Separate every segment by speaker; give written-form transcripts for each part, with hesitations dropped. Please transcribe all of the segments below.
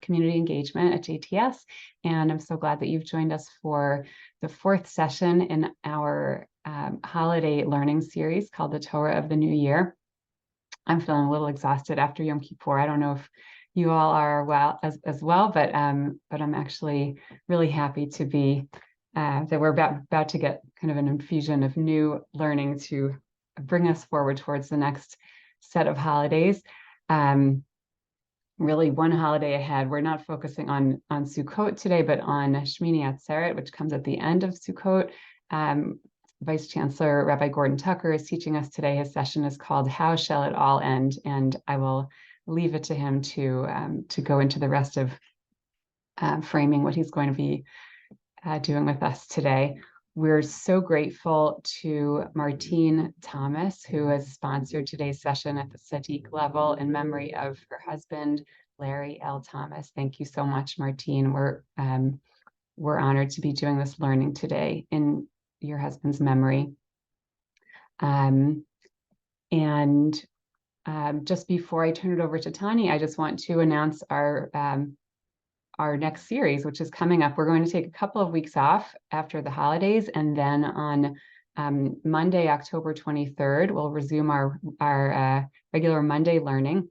Speaker 1: community engagement at JTS. And I'm so glad that you've joined us for the fourth session in our holiday learning series called the Torah of the New Year. I'm feeling a little exhausted after Yom Kippur. I don't know if you all are as well, but I'm actually really happy to be that we're about to get kind of an infusion of new learning to bring us forward towards the next set of holidays. Really one holiday ahead. We're not focusing on Sukkot today, but on Shemini Atzeret, which comes at the end of Sukkot. Vice Chancellor Rabbi Gordon Tucker is teaching us today. His session is called "How Shall It All End?" And I will leave it to him to go into the rest of framing what he's going to be doing with us today. We're so grateful to Martine Thomas, who has sponsored today's session at the Sadiq level in memory of her husband, Larry L. Thomas. Thank you so much, Martine. We're honored to be doing this learning today in your husband's memory. Just before I turn it over to Tani, I just want to announce our next series, which is coming up. We're going to take a couple of weeks off after the holidays, and then on Monday, October 23rd, we'll resume our regular Monday learning.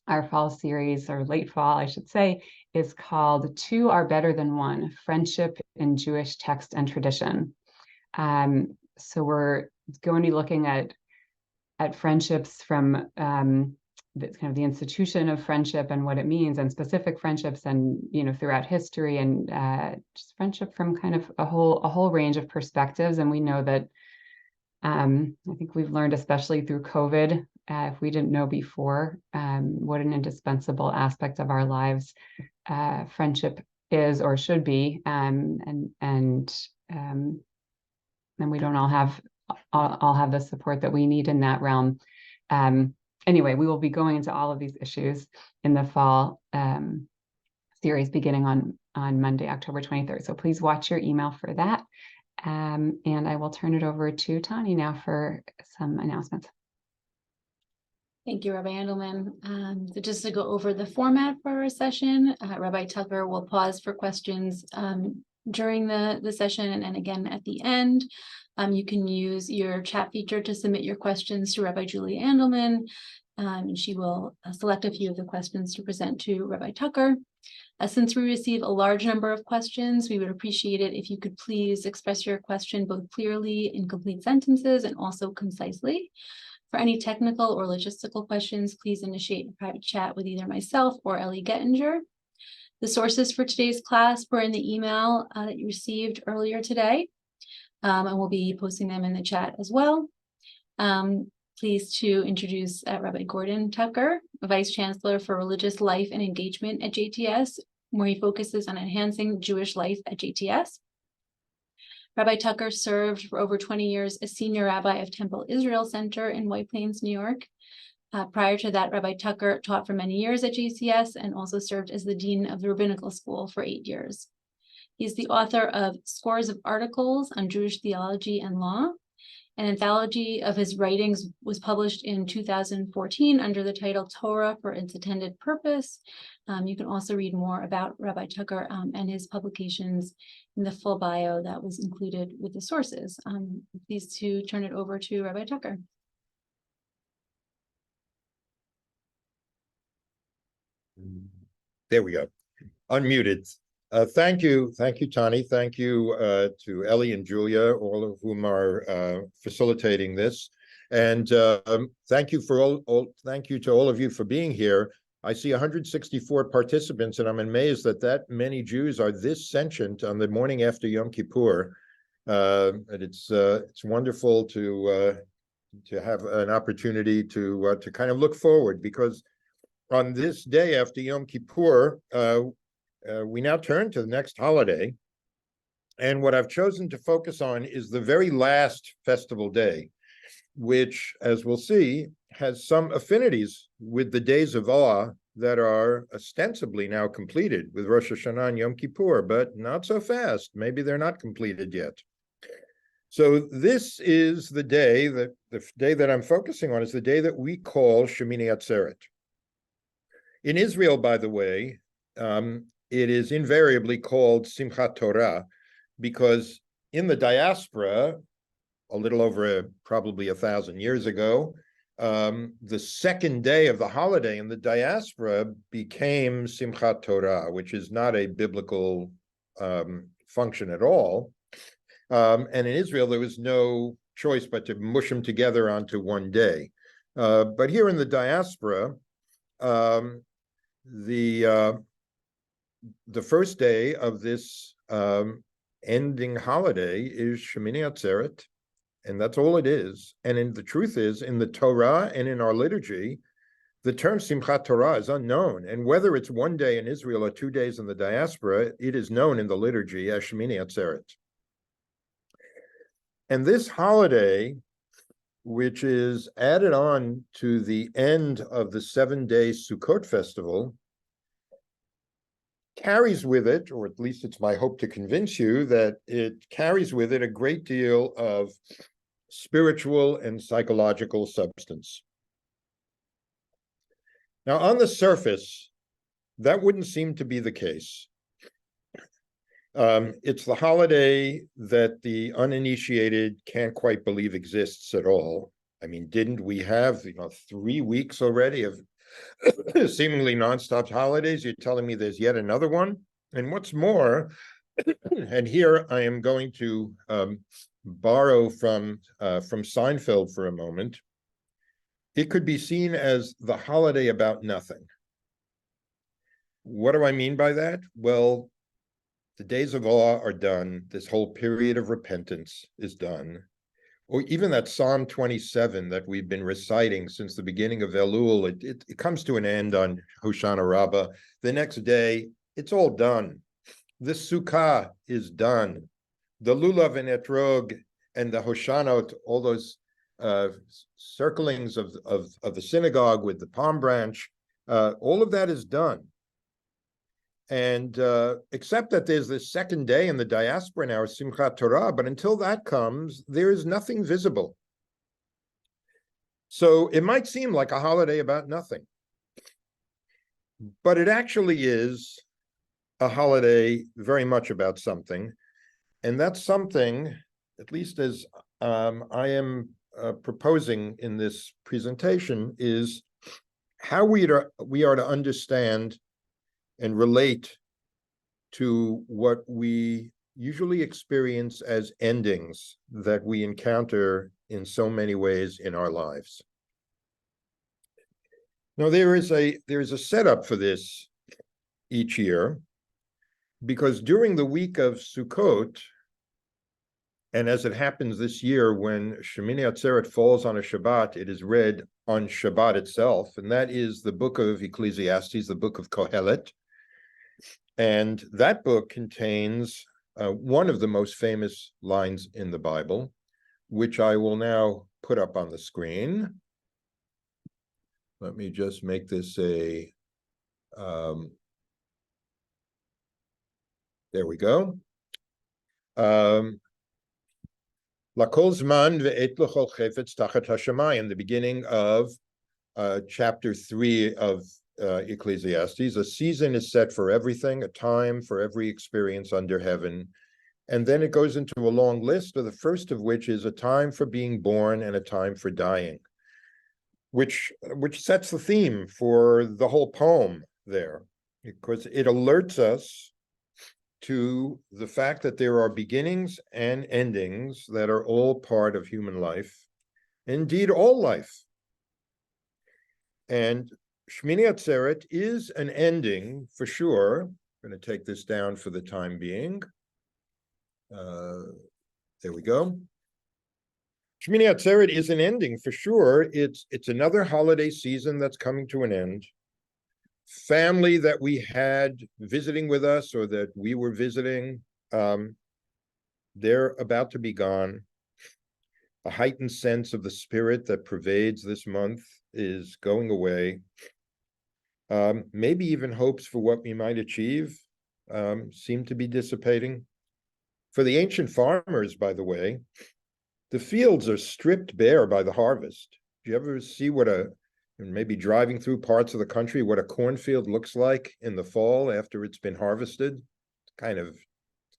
Speaker 1: Our fall series, or late fall, I should say, is called Two Are Better Than One, Friendship in Jewish Text and Tradition. So we're going to be looking at friendships from the institution of friendship and what it means, and specific friendships, and throughout history, and just friendship from kind of a whole range of perspectives. And we know that I think we've learned, especially through COVID, if we didn't know before, what an indispensable aspect of our lives friendship is or should be, and we don't all have the support that we need in that realm. Anyway, we will be going into all of these issues in the fall series beginning on Monday, October 23rd. So please watch your email for that. And I will turn it over to Tani now for some announcements.
Speaker 2: Thank you, Rabbi Andelman. So just to go over the format for our session, Rabbi Tucker will pause for questions during the session, and again at the end. You can use your chat feature to submit your questions to Rabbi Julie Andelman, and she will select a few of the questions to present to Rabbi Tucker. Since we receive a large number of questions, we would appreciate it if you could please express your question both clearly in complete sentences and also concisely. For any technical or logistical questions, please initiate a private chat with either myself or Ellie Gettinger. The sources for today's class were in the email that you received earlier today, and we'll be posting them in the chat as well. Pleased to introduce Rabbi Gordon Tucker, Vice Chancellor for Religious Life and Engagement at JTS, where he focuses on enhancing Jewish life at JTS. Rabbi Tucker served for over 20 years as Senior Rabbi of Temple Israel Center in White Plains, New York. Prior to that, Rabbi Tucker taught for many years at JCS and also served as the Dean of the Rabbinical School for 8 years. He's the author of scores of articles on Jewish theology and law. An anthology of his writings was published in 2014 under the title Torah for Its Intended Purpose. You can also read more about Rabbi Tucker and his publications in the full bio that was included with the sources. Pleased to turn it over to Rabbi Tucker.
Speaker 3: There we go. Unmuted. Thank you, Tani. Thank you to Ellie and Julia, all of whom are facilitating this, and thank you to all of you for being here. I see 164 participants, and I'm amazed that many Jews are this sentient on the morning after Yom Kippur. And it's wonderful to have an opportunity to kind of look forward, because on this day after Yom Kippur, we now turn to the next holiday, and what I've chosen to focus on is the very last festival day, which, as we'll see, has some affinities with the days of awe that are ostensibly now completed with Rosh Hashanah and Yom Kippur, but not so fast. Maybe they're not completed yet. So this is the day that I'm focusing on is the day that we call Shemini Atzeret. In Israel, by the way, it is invariably called Simchat Torah because in the diaspora, a little over probably 1,000 years ago, the second day of the holiday in the diaspora became Simchat Torah, which is not a biblical function at all. And in Israel, there was no choice but to mush them together onto one day. But here in the diaspora, the first day of this ending holiday is Shemini Atzeret, and that's all it is. And the truth is, in the Torah and in our liturgy, the term Simchat Torah is unknown. And whether it's one day in Israel or 2 days in the diaspora, it is known in the liturgy as Shemini Atzeret. And this holiday, which is added on to the end of the 7-day Sukkot festival, carries with it, or at least it's my hope to convince you, that it carries with it a great deal of spiritual and psychological substance. Now, on the surface, that wouldn't seem to be the case. It's the holiday that the uninitiated can't quite believe exists at all. I mean, didn't we have 3 weeks already of seemingly nonstop holidays? You're telling me there's yet another one? And what's more, and here I am going to borrow from Seinfeld for a moment, it could be seen as the holiday about nothing. What do I mean by that? Well, the days of awe are done. This whole period of repentance is done. Or even that Psalm 27 that we've been reciting since the beginning of Elul, it comes to an end on Hoshana Rabbah. The next day, it's all done. The sukkah is done. The lulav and etrog and the Hoshanot, all those circlings of the synagogue with the palm branch, all of that is done. And except that there's this second day in the diaspora now, Simchat Torah, but until that comes, there is nothing visible. So it might seem like a holiday about nothing, but it actually is a holiday very much about something. And that something, at least as I am proposing in this presentation, is how we are to understand and relate to what we usually experience as endings that we encounter in so many ways in our lives. Now, there is a setup for this each year, because during the week of Sukkot, and as it happens this year, when Shemini Atzeret falls on a Shabbat, it is read on Shabbat itself, and that is the book of Ecclesiastes, the book of Kohelet. And that book contains one of the most famous lines in the Bible, which I will now put up on the screen. Let me just make this a, there we go. Lakol zman ve'et l'chol chefetz tachat hashamayim, the beginning of chapter 3 of Ecclesiastes. A season is set for everything, a time for every experience under heaven. And then it goes into a long list, of the first of which is a time for being born and a time for dying, which sets the theme for the whole poem there, because it alerts us to the fact that there are beginnings and endings that are all part of human life, indeed all life. And Shemini Atzeret is an ending for sure. I'm going to take this down for the time being. There we go. Shemini Atzeret is an ending for sure. It's another holiday season that's coming to an end. Family that we had visiting with us or that we were visiting, they're about to be gone. A heightened sense of the spirit that pervades this month is going away. Maybe even hopes for what we might achieve seem to be dissipating. For the ancient farmers, by the way, the fields are stripped bare by the harvest. Do you ever see what a and maybe driving through parts of the country, what a cornfield looks like in the fall after it's been harvested. It's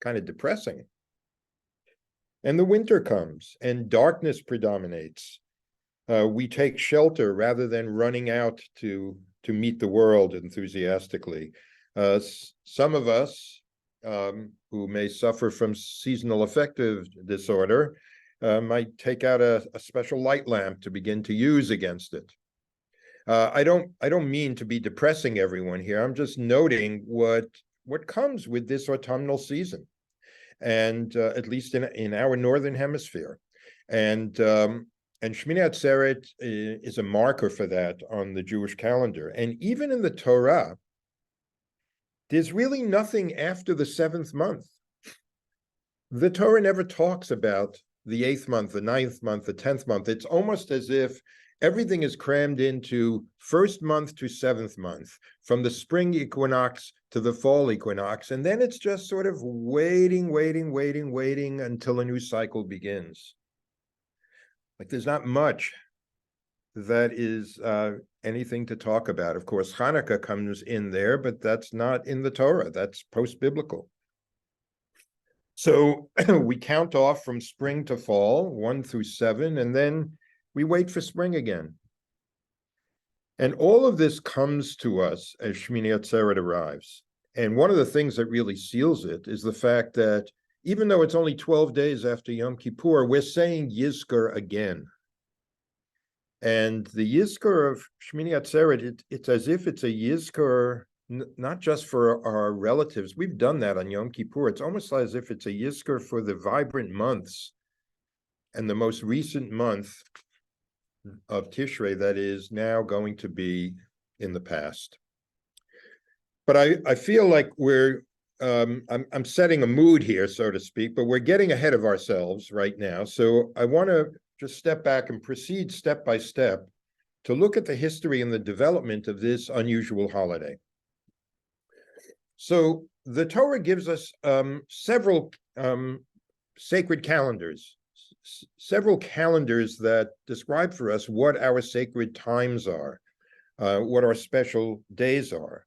Speaker 3: kind of depressing. And the winter comes and darkness predominates. We take shelter rather than running out to meet the world enthusiastically. Some of us who may suffer from seasonal affective disorder might take out a special light lamp to begin to use against it. I don't mean to be depressing everyone here. I'm just noting what comes with this autumnal season, and at least in our northern hemisphere, and Shemini Atzeret is a marker for that on the Jewish calendar. And even in the Torah, there's really nothing after the 7th month. The Torah never talks about the 8th month, the 9th month, the 10th month. It's almost as if everything is crammed into 1st month to 7th month, from the spring equinox to the fall equinox. And then it's just sort of waiting until a new cycle begins. Like there's not much that is anything to talk about. Of course, Hanukkah comes in there, but that's not in the Torah. That's post-biblical. So we count off from spring to fall, 1 through 7, and then we wait for spring again. And all of this comes to us as Shemini Atzeret arrives. And one of the things that really seals it is the fact that even though it's only 12 days after Yom Kippur, we're saying Yizkor again. And the Yizkor of Shemini Atzeret, it's as if it's a Yizkor, not just for our relatives. We've done that on Yom Kippur. It's almost as if it's a Yizkor for the vibrant months and the most recent month of Tishrei that is now going to be in the past. But I feel like I'm setting a mood here, so to speak, but we're getting ahead of ourselves right now. So I want to just step back and proceed step by step to look at the history and the development of this unusual holiday. So the Torah gives us several sacred calendars, several calendars that describe for us what our sacred times are, what our special days are.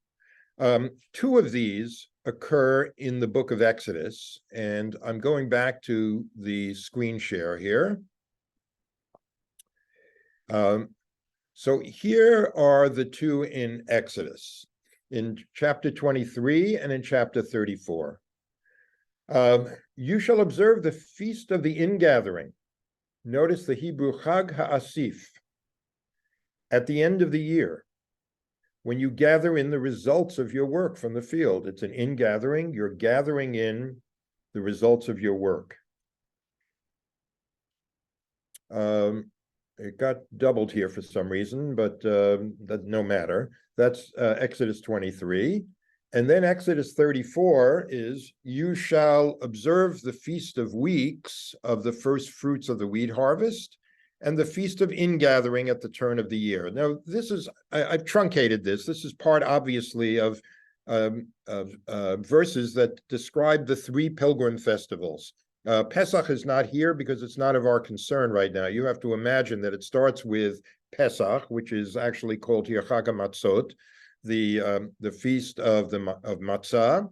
Speaker 3: 2 of these occur in the book of Exodus, and I'm going back to the screen share here. So here are the 2 in Exodus, in chapter 23 and in chapter 34. You shall observe the feast of the ingathering. Notice the Hebrew Chag HaAsif, at the end of the year, when you gather in the results of your work from the field. It's an ingathering. You're gathering in the results of your work. It got doubled here for some reason, but that's no matter. That's Exodus 23. And then Exodus 34 is, you shall observe the Feast of Weeks of the first fruits of the wheat harvest, and the Feast of Ingathering at the turn of the year. Now, this is, I've truncated this. This is part, obviously, of verses that describe the 3 pilgrim festivals. Pesach is not here because it's not of our concern right now. You have to imagine that it starts with Pesach, which is actually called here Chag HaMatzot, the feast of matzah,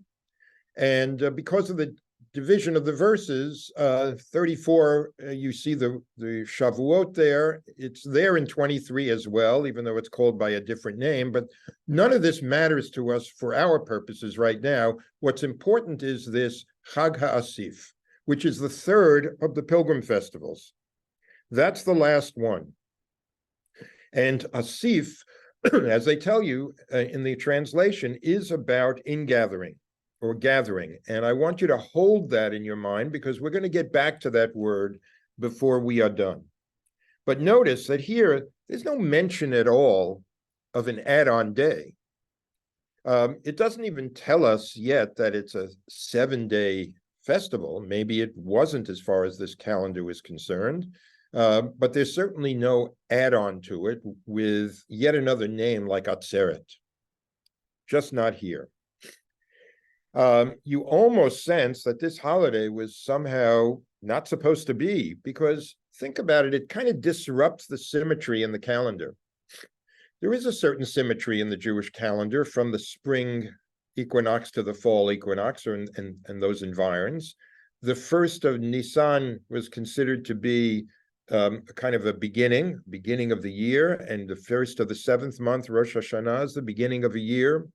Speaker 3: and because of the division of the verses, 34, you see the Shavuot there. It's there in 23 as well, even though it's called by a different name. But none of this matters to us for our purposes right now. What's important is this Chag HaAsif, which is the 3rd of the pilgrim festivals. That's the last one. And Asif, as they tell you in the translation, is about ingathering or gathering. And I want you to hold that in your mind, because we're going to get back to that word before we are done. But notice that here, there's no mention at all of an add-on day. It doesn't even tell us yet that it's a 7-day festival. Maybe it wasn't as far as this calendar was concerned. But there's certainly no add-on to it with yet another name like Atzeret. Just not here. You almost sense that this holiday was somehow not supposed to be, because think about it, it kind of disrupts the symmetry in the calendar. There is a certain symmetry in the Jewish calendar from the spring equinox to the fall equinox, and those environs. The first of Nisan was considered to be kind of a beginning of the year, and the first of the seventh month, Rosh Hashanah, is the beginning of a year.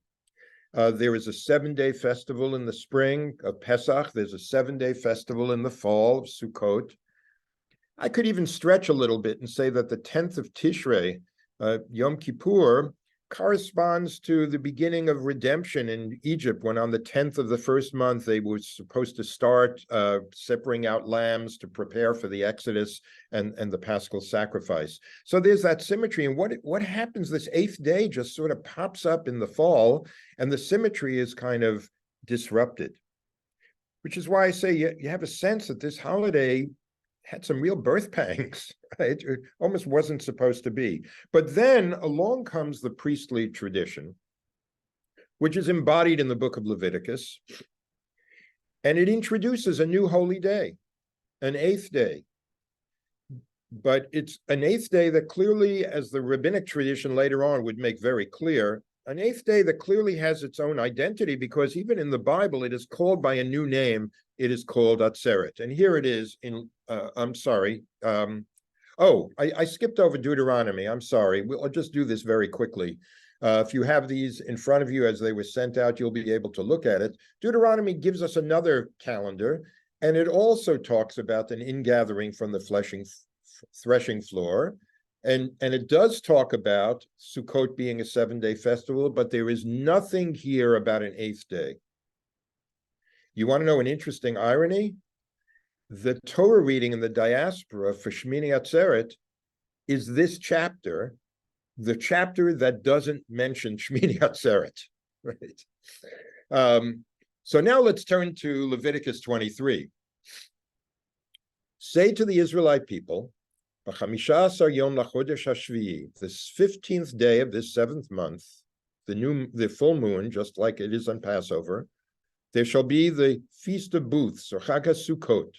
Speaker 3: There is a 7-day festival in the spring of Pesach. There's a 7-day festival in the fall of Sukkot. I could even stretch a little bit and say that the 10th of Tishrei, Yom Kippur, corresponds to the beginning of redemption in Egypt, when on the 10th of the first month they were supposed to start separating out lambs to prepare for the Exodus and the Paschal sacrifice. So there's that symmetry. And what happens this 8th day just sort of pops up in the fall, and the symmetry is kind of disrupted, which is why I say you have a sense that this holiday had some real birth pangs. Right? It almost wasn't supposed to be. But then along comes the priestly tradition, which is embodied in the book of Leviticus, and it introduces a new holy day, an 8th day. But it's an 8th day that clearly, as the rabbinic tradition later on would make very clear, an 8th day that clearly has its own identity, because even in the Bible, it is called by a new name. It is called Atzeret. And here it is in, I'm sorry. I skipped over Deuteronomy. I'm sorry. I'll just do this very quickly. If you have these in front of you as they were sent out, you'll be able to look at it. Deuteronomy gives us another calendar, and it also talks about an ingathering from the threshing floor. And it does talk about Sukkot being a 7-day festival, but there is nothing here about an 8th day. You want to know an interesting irony? The Torah reading in the diaspora for Shemini Atzeret is this chapter, the chapter that doesn't mention Shemini Atzeret, right? So now let's turn to Leviticus 23. Say to the Israelite people, this 15th day of this 7th month, the full moon, just like it is on Passover, there shall be the Feast of Booths, or Chag HaSukkot,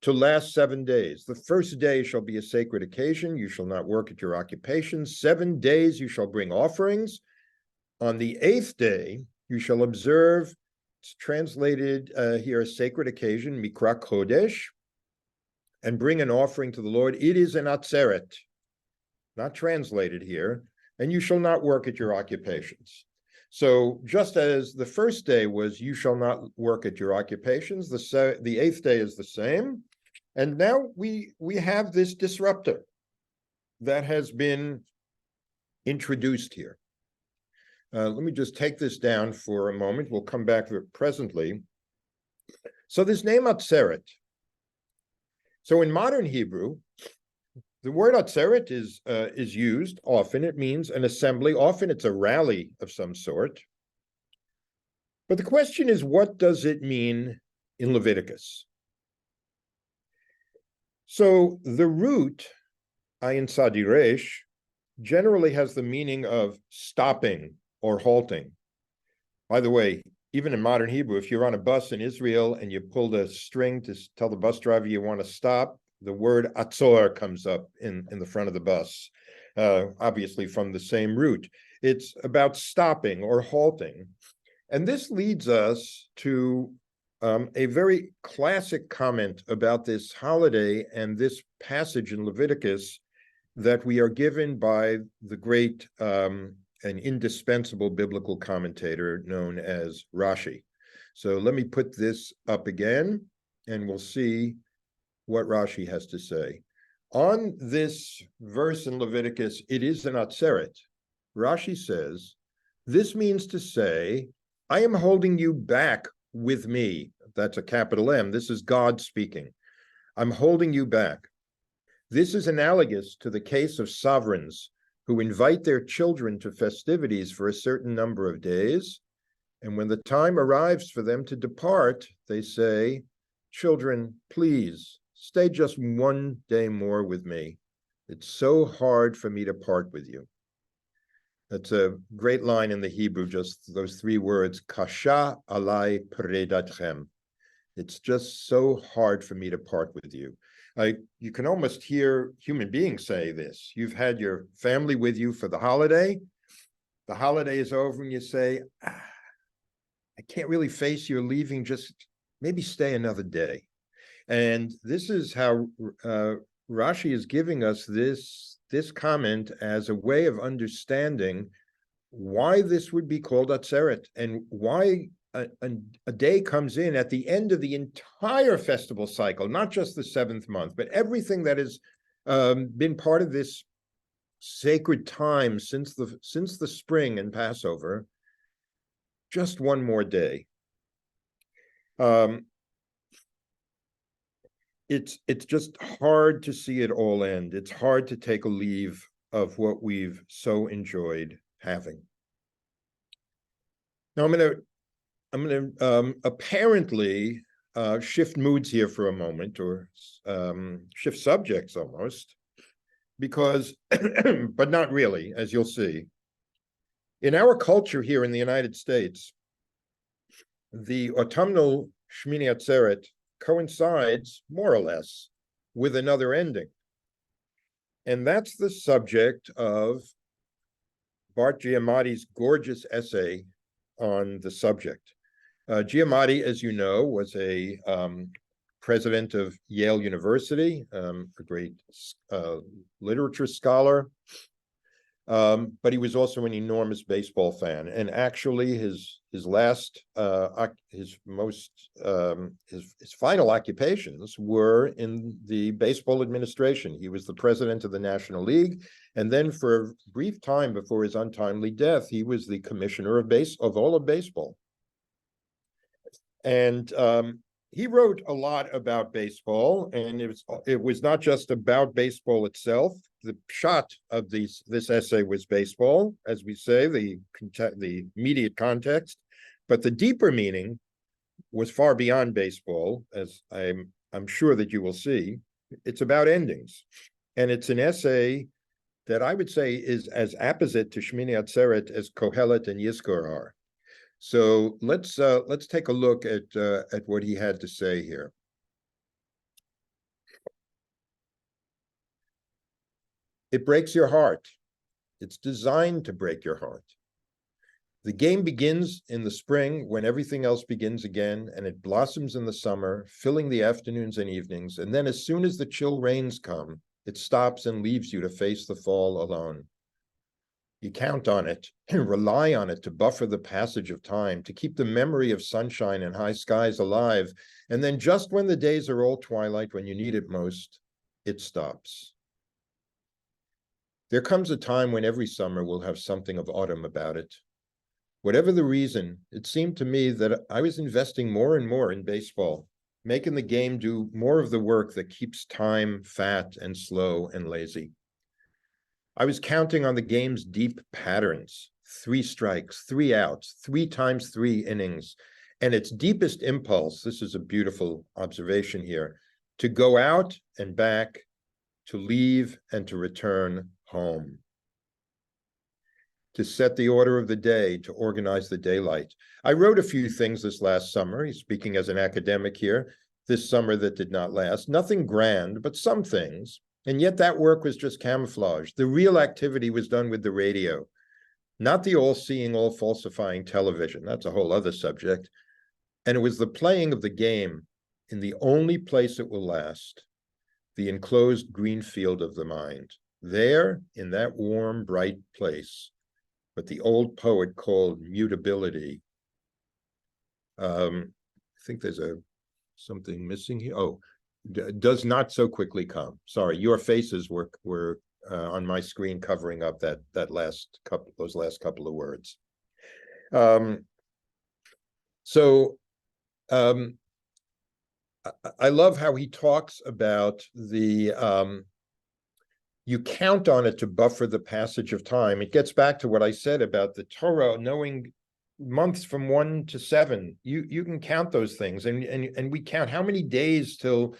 Speaker 3: to last 7 days. The first day shall be a sacred occasion. You shall not work at your occupations. 7 days you shall bring offerings. On the 8th day you shall observe, it's translated here, a sacred occasion, Mikra Kodesh, and bring an offering to the Lord. It is an Atzeret, not translated here, and you shall not work at your occupations. So just as the first day was, you shall not work at your occupations, the 8th day is the same. And now we have this disruptor that has been introduced here. Let me just take this down for a moment. We'll come back to it presently. So this name Atzeret. So in modern Hebrew, the word Atzeret is used often. It means an assembly. Often it's a rally of some sort. But the question is, what does it mean in Leviticus? So the root, ayin sadi resh, generally has the meaning of stopping or halting. By the way, even in modern Hebrew, if you're on a bus in Israel and you pull the string to tell the bus driver you want to stop, the word atzor comes up in the front of the bus, obviously from the same root. It's about stopping or halting. And this leads us to a very classic comment about this holiday and this passage in Leviticus that we are given by the great and indispensable biblical commentator known as Rashi. So let me put this up again, and we'll see what Rashi has to say. On this verse in Leviticus, it is an Atzeret. Rashi says, this means to say, I am holding you back with me. That's a capital M. This is God speaking. I'm holding you back. This is analogous to the case of sovereigns who invite their children to festivities for a certain number of days, and when the time arrives for them to depart, they say, children, please, stay just 1 day more with me. It's so hard for me to part with you. That's a great line in the Hebrew, just those 3 words, kasha alai predatchem. It's just so hard for me to part with you. You can almost hear human beings say this. You've had your family with you for the holiday is over, and you say, I can't really face your leaving, just maybe stay another day. And this is how Rashi is giving us this comment as a way of understanding why this would be called Atzeret, and why a day comes in at the end of the entire festival cycle, not just the 7th month, but everything that has been part of this sacred time since the spring and Passover. Just one more day. It's just hard to see it all end. It's hard to take a leave of what we've so enjoyed having. Now I'm gonna apparently shift moods here for a moment, or shift subjects almost, because, but not really, as you'll see. In our culture here in the United States, the autumnal Shemini Atzeret coincides more or less with another ending. And that's the subject of Bart Giamatti's gorgeous essay on the subject. Giamatti, as you know, was a president of Yale University, a great literature scholar, but he was also an enormous baseball fan. And actually, his final occupations were in the baseball administration. He was the president of the National League, and then for a brief time before his untimely death, he was the commissioner of all of baseball. And he wrote a lot about baseball, and it was not just about baseball itself. The shot of this essay was baseball, as we say, the immediate context, but the deeper meaning was far beyond baseball, as I'm sure that you will see. It's about endings, and it's an essay that I would say is as apposite to Shemini Atzeret as Kohelet and Yizkor are. So let's take a look at what he had to say here. It breaks your heart. It's designed to break your heart. The game begins in the spring when everything else begins again, and it blossoms in the summer, filling the afternoons and evenings. And then as soon as the chill rains come, it stops and leaves you to face the fall alone. You count on it and rely on it to buffer the passage of time, to keep the memory of sunshine and high skies alive. And then just when the days are all twilight, when you need it most, it stops. There comes a time when every summer will have something of autumn about it. Whatever the reason, it seemed to me that I was investing more and more in baseball, making the game do more of the work that keeps time fat and slow and lazy. I was counting on the game's deep patterns, 3 strikes, 3 outs, 3 times 3 innings, and its deepest impulse, this is a beautiful observation here, to go out and back, to leave and to return home, to set the order of the day, to organize the daylight. I wrote a few things this last summer, he's speaking as an academic here, this summer that did not last, nothing grand, but some things. And yet that work was just camouflage. The real activity was done with the radio, not the all-seeing, all-falsifying television. That's a whole other subject. And it was the playing of the game in the only place it will last, the enclosed green field of the mind. There, in that warm, bright place, what the old poet called mutability. I think there's something missing here. Oh, does not so quickly come. Sorry, your faces were on my screen covering up those last couple of words. I love how he talks about the you count on it to buffer the passage of time. It gets back to what I said about the Torah, knowing months from 1 to 7. You can count those things, and we count how many days till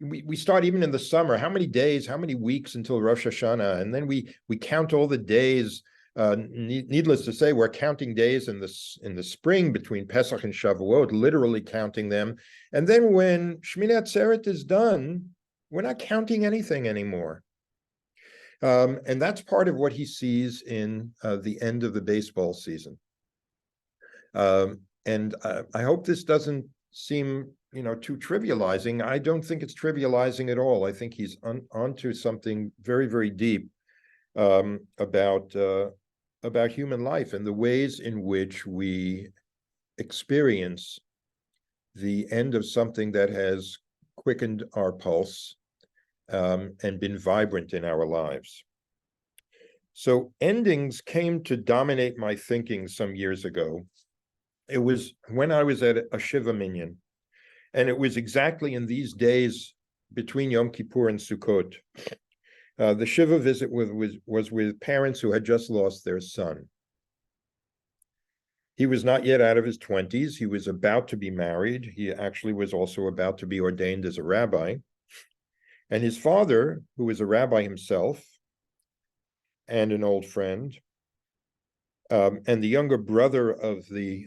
Speaker 3: we start even in the summer. How many days, how many weeks until Rosh Hashanah, and then we count all the days. Needless to say, we're counting days in the spring between Pesach and Shavuot, literally counting them. And then when Shemini Atzeret is done, we're not counting anything anymore. And that's part of what he sees in the end of the baseball season. And I hope this doesn't seem, too trivializing. I don't think it's trivializing at all. I think he's onto something very, very deep about human life and the ways in which we experience the end of something that has quickened our pulse and been vibrant in our lives. So endings came to dominate my thinking some years ago. It was when I was at a Shiva Minyan, and it was exactly in these days between Yom Kippur and Sukkot. The Shiva visit was with parents who had just lost their son. He was not yet out of his 20s. He was about to be married. He actually was also about to be ordained as a rabbi. And his father, who was a rabbi himself and an old friend, and the younger brother of the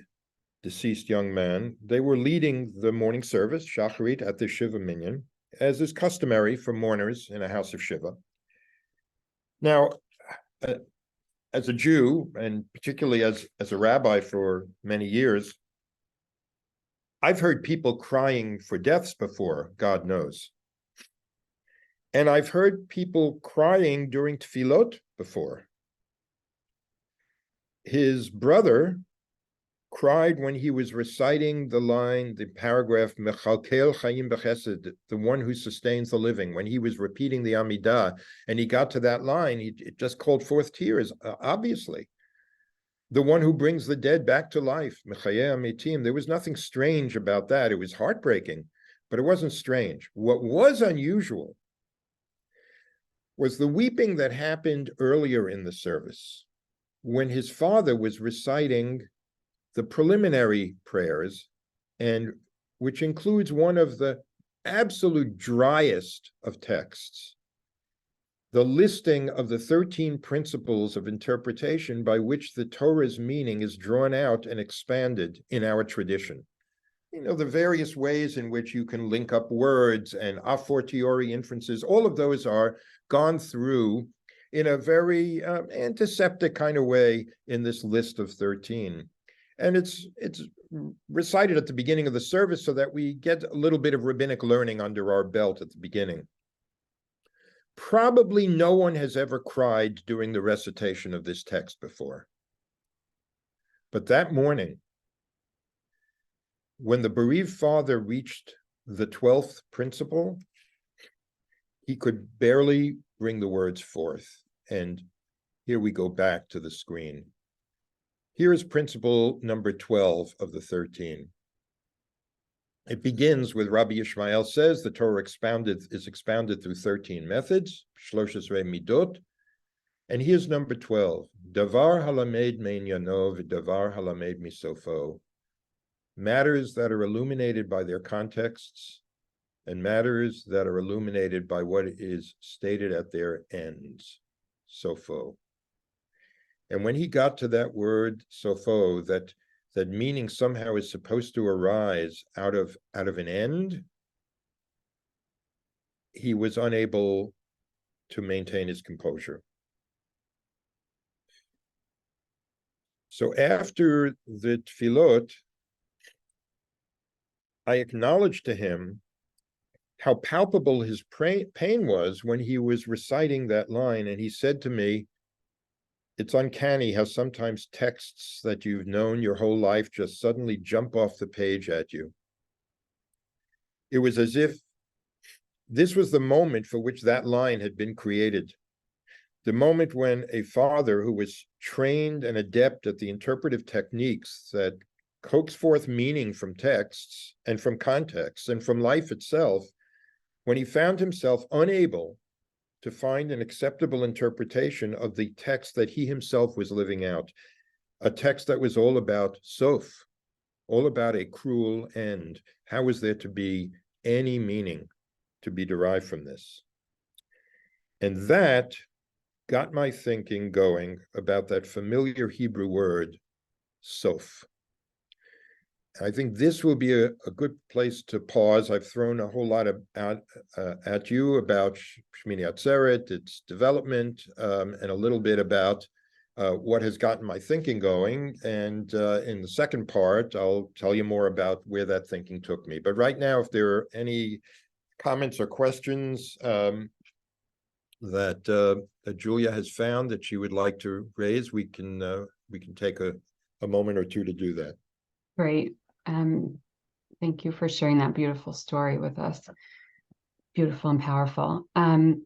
Speaker 3: deceased young man, they were leading the morning service, Shacharit, at the Shiva Minyan, as is customary for mourners in a house of Shiva. Now, as a Jew, and particularly as a rabbi for many years, I've heard people crying for deaths before, God knows. And I've heard people crying during tefillot before. His brother cried when he was reciting the paragraph, Mechalkel Chaim B'Chesed, the one who sustains the living. When he was repeating the Amidah, and he got to that line, it just called forth tears, obviously. The one who brings the dead back to life, Mechayeh Ametim. There was nothing strange about that. It was heartbreaking, but it wasn't strange. What was unusual was the weeping that happened earlier in the service, when his father was reciting the preliminary prayers, and which includes one of the absolute driest of texts, the listing of the 13 principles of interpretation by which the Torah's meaning is drawn out and expanded in our tradition. The various ways in which you can link up words and a fortiori inferences, all of those are gone through in a very antiseptic kind of way in this list of 13. And it's recited at the beginning of the service so that we get a little bit of rabbinic learning under our belt at the beginning. Probably no one has ever cried during the recitation of this text before. But that morning, when the bereaved father reached the 12th principle, he could barely bring the words forth. And here we go back to the screen. Here is principle number 12 of the 13. It begins with Rabbi Yishmael says the Torah is expounded through 13 methods, Shloshes Midot, and here's number 12. Davar halamed me'inyanov, davar halamed misofo. Matters that are illuminated by their contexts, and matters that are illuminated by what is stated at their ends, sofo. And when he got to that word sofo, that meaning somehow is supposed to arise out of an end, he was unable to maintain his composure. So after the tefillot, I acknowledged to him how palpable his pain was when he was reciting that line, and he said to me, it's uncanny how sometimes texts that you've known your whole life just suddenly jump off the page at you. It was as if this was the moment for which that line had been created. The moment when a father who was trained and adept at the interpretive techniques that coax forth meaning from texts and from contexts and from life itself, when he found himself unable to find an acceptable interpretation of the text that he himself was living out, a text that was all about sof, all about a cruel end. How was there to be any meaning to be derived from this? And that got my thinking going about that familiar Hebrew word, sof. I think this will be a good place to pause. I've thrown a whole lot at you about Shemini Atzeret, its development, and a little bit about what has gotten my thinking going. And in the second part, I'll tell you more about where that thinking took me. But right now, if there are any comments or questions that Julia has found that she would like to raise, we can take a moment or two to do that.
Speaker 1: Great. Thank you for sharing that beautiful story with us. Beautiful and powerful. One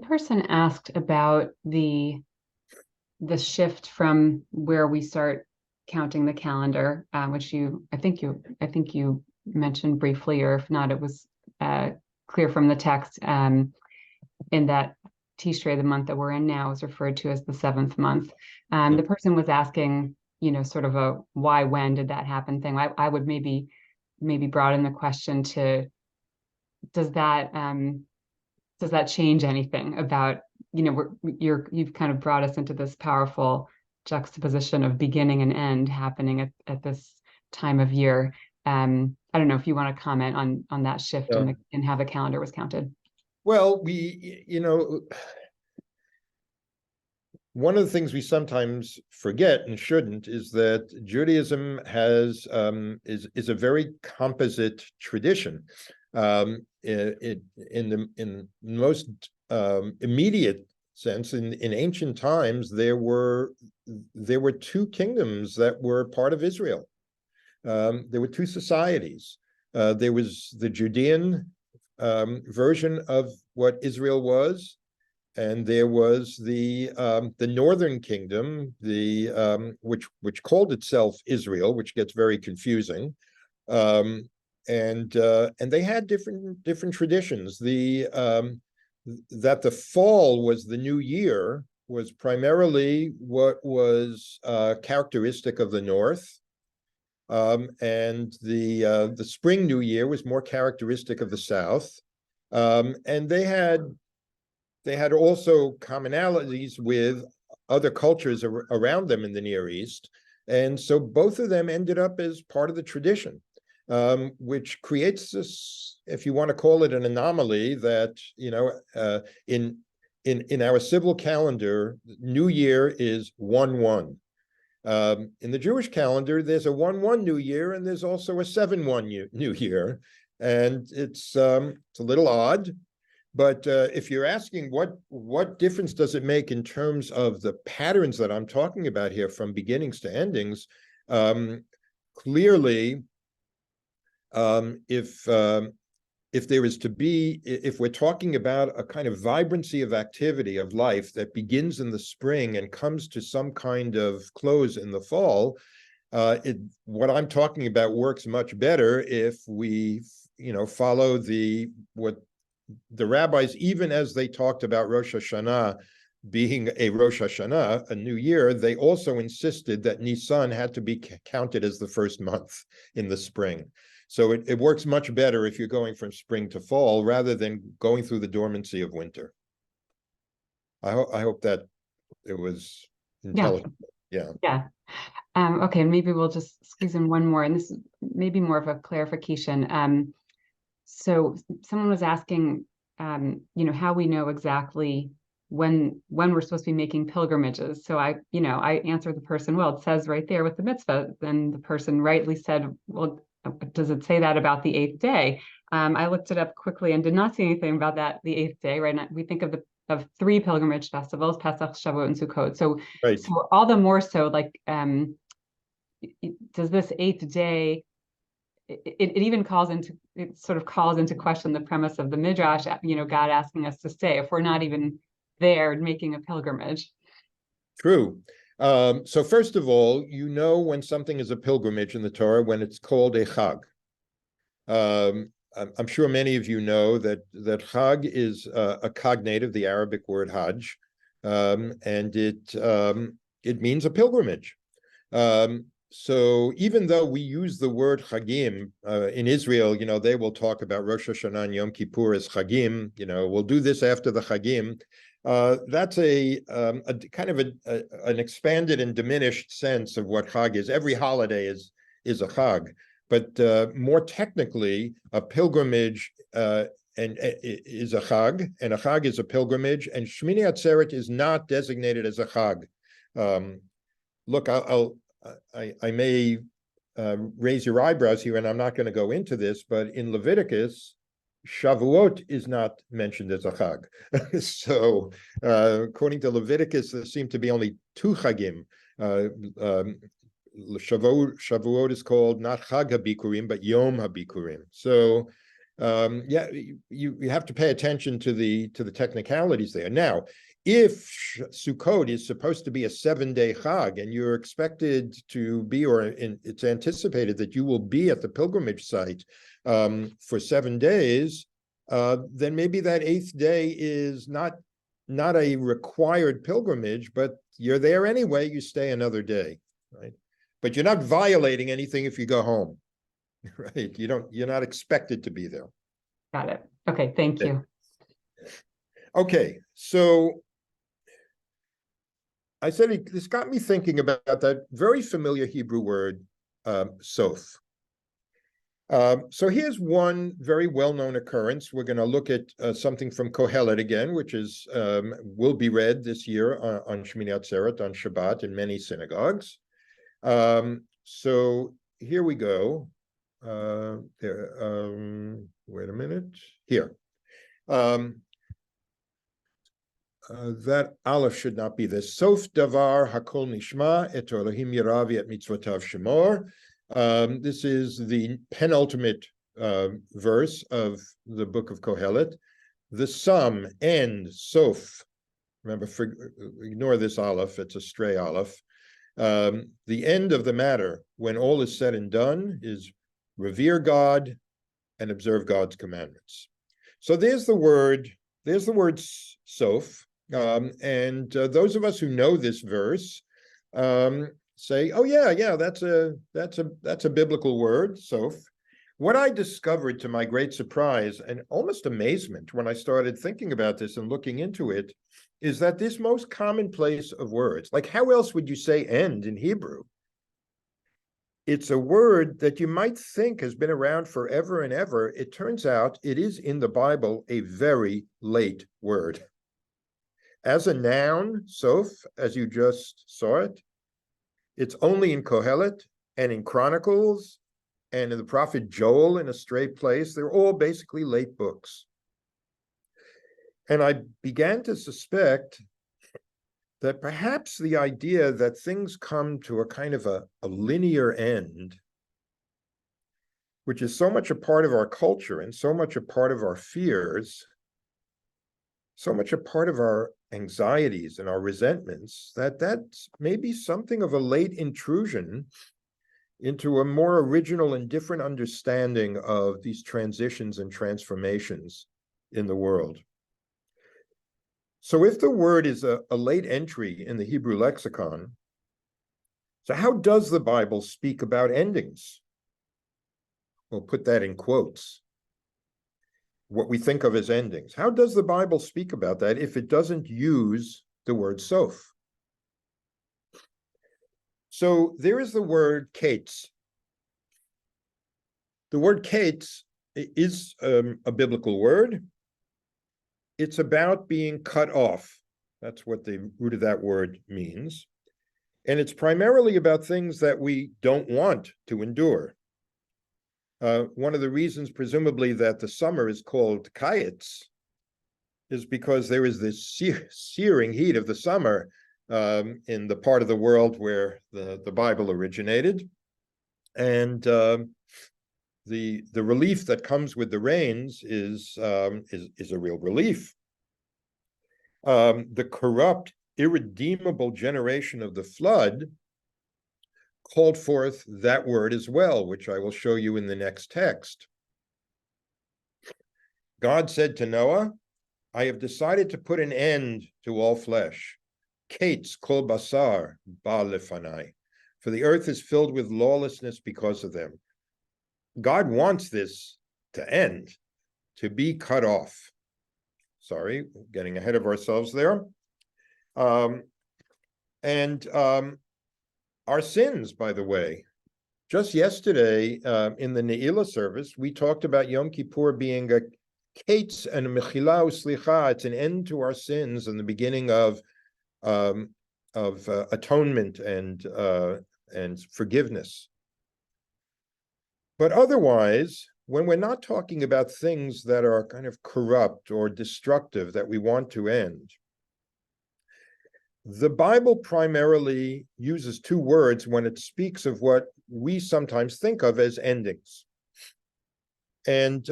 Speaker 1: person asked about the shift from where we start counting the calendar, which I think you mentioned briefly, or if not, it was clear from the text, in that Tishrei, the month that we're in now, is referred to as the seventh month. The person was asking, sort of a why, when did that happen thing. I would maybe broaden the question to, does that change anything about, you've kind of brought us into this powerful juxtaposition of beginning and end happening at this time of year. I don't know if you want to comment on that shift in how the calendar was counted.
Speaker 3: Well, one of the things we sometimes forget and shouldn't is that Judaism is a very composite tradition. In the most immediate sense, in ancient times, there were two kingdoms that were part of Israel. There were two societies. There was the Judean version of what Israel was, and there was the northern kingdom, which called itself Israel, which gets very confusing, and they had different traditions. That the fall was the new year was primarily what was characteristic of the north, and the spring new year was more characteristic of the south, and they had also commonalities with other cultures around them in the Near East. And so both of them ended up as part of the tradition, which creates this, if you want to call it an anomaly, that, in our civil calendar, New Year is 1/1. In the Jewish calendar, there's a 1/1 New Year, and there's also a 7/1 New Year. And it's a little odd. But if you're asking what difference does it make in terms of the patterns that I'm talking about here, from beginnings to endings, clearly, if we're talking about a kind of vibrancy of activity of life that begins in the spring and comes to some kind of close in the fall, what I'm talking about works much better if we, follow what the rabbis, even as they talked about Rosh Hashanah being a Rosh Hashanah, a new year, they also insisted that Nisan had to be counted as the first month in the spring. So it works much better if you're going from spring to fall rather than going through the dormancy of winter. I hope that it was intelligent. Yeah.
Speaker 1: Okay, maybe we'll just squeeze in one more, and this is maybe more of a clarification. So someone was asking, how we know exactly when we're supposed to be making pilgrimages. So I answered the person, well, it says right there with the mitzvah. Then the person rightly said, well, does it say that about the 8th day? I looked it up quickly and did not see anything about that, the 8th day, right? We think of 3 pilgrimage festivals, Pesach, Shavuot, and Sukkot. So,
Speaker 3: right.
Speaker 1: So all the more so, like, does this 8th day, it even calls into question the premise of the Midrash, God asking us to stay if we're not even there making a pilgrimage.
Speaker 3: True. So first of all, when something is a pilgrimage in the Torah when it's called a chag. I'm sure many of you know that chag is a cognate of the Arabic word hajj, and it means a pilgrimage. So even though we use the word chagim in Israel, they will talk about Rosh Hashanah and Yom Kippur as chagim. We'll do this after the chagim. That's a kind of an expanded and diminished sense of what chag is. Every holiday is is a chag. But more technically, a pilgrimage is a chag, and a chag is a pilgrimage, and Shemini Atzeret is not designated as a chag. Look, I may raise your eyebrows here, and I'm not going to go into this, but in Leviticus, Shavuot is not mentioned as a chag. So, according to Leviticus, there seem to be only two chagim. Shavuot is called not Chag HaBikurim, but Yom HaBikurim. So, yeah, you have to pay attention to the technicalities there. Now, if Sukkot is supposed to be a 7-day Chag, and you're expected to be, it's anticipated that you will be at the pilgrimage site for 7 days, then maybe that 8th day is not a required pilgrimage, but you're there anyway. You stay another day, right? But you're not violating anything if you go home, right? You're not expected to be there.
Speaker 1: Got it. Okay, thank you.
Speaker 3: Okay, so I said this got me thinking about that very familiar Hebrew word, sof. So here's one very well-known occurrence. We're going to look at something from Kohelet again, which is will be read this year on Shemini Atzeret on Shabbat in many synagogues. So here we go. Wait a minute. Here. That aleph should not be this. Sof davar hakol nishma et Elohim yiravi et mitzvotav shemor. This is the penultimate verse of the book of Kohelet. The sum, end, sof. Remember, ignore this aleph. It's a stray aleph. The end of the matter, when all is said and done, is revere God and observe God's commandments. So there's the word sof. And those of us who know this verse say, "Oh yeah, that's a biblical word, sof." What I discovered, to my great surprise and almost amazement, when I started thinking about this and looking into it, is that this most commonplace of words, like how else would you say "end" in Hebrew? It's a word that you might think has been around forever and ever. It turns out it is in the Bible a very late word. As a noun, sof, as you just saw it, it's only in Kohelet and in Chronicles and in the prophet Joel in a stray place. They're all basically late books. And I began to suspect that perhaps the idea that things come to a kind of a linear end, which is so much a part of our culture and so much a part of our fears, so much a part of our anxieties and our resentments, that's maybe something of a late intrusion into a more original and different understanding of these transitions and transformations in the world. So if the word is a late entry in the Hebrew lexicon, so how does the Bible speak about endings? We'll put that in quotes. What we think of as endings. How does the Bible speak about that if it doesn't use the word sof? So there is the word kates. The word kates is a biblical word. It's about being cut off. That's what the root of that word means. And it's primarily about things that we don't want to endure. One of the reasons, presumably, that the summer is called kites is because there is this searing heat of the summer in the part of the world where the Bible originated. And the relief that comes with the rains is a real relief. The corrupt, irredeemable generation of the flood called forth that word as well, which I will show you in the next text. God said to Noah, "I have decided to put an end to all flesh. Kates kol basar ba lefanai, for the earth is filled with lawlessness because of them." God wants this to end, to be cut off. Sorry, getting ahead of ourselves there. Our sins, by the way, Just yesterday, in the Ne'ilah service, we talked about Yom Kippur being a kates and a mechila uslicha. It's an end to our sins and the beginning of atonement and forgiveness. But otherwise, when we're not talking about things that are kind of corrupt or destructive that we want to end, the Bible primarily uses two words when it speaks of what we sometimes think of as endings. And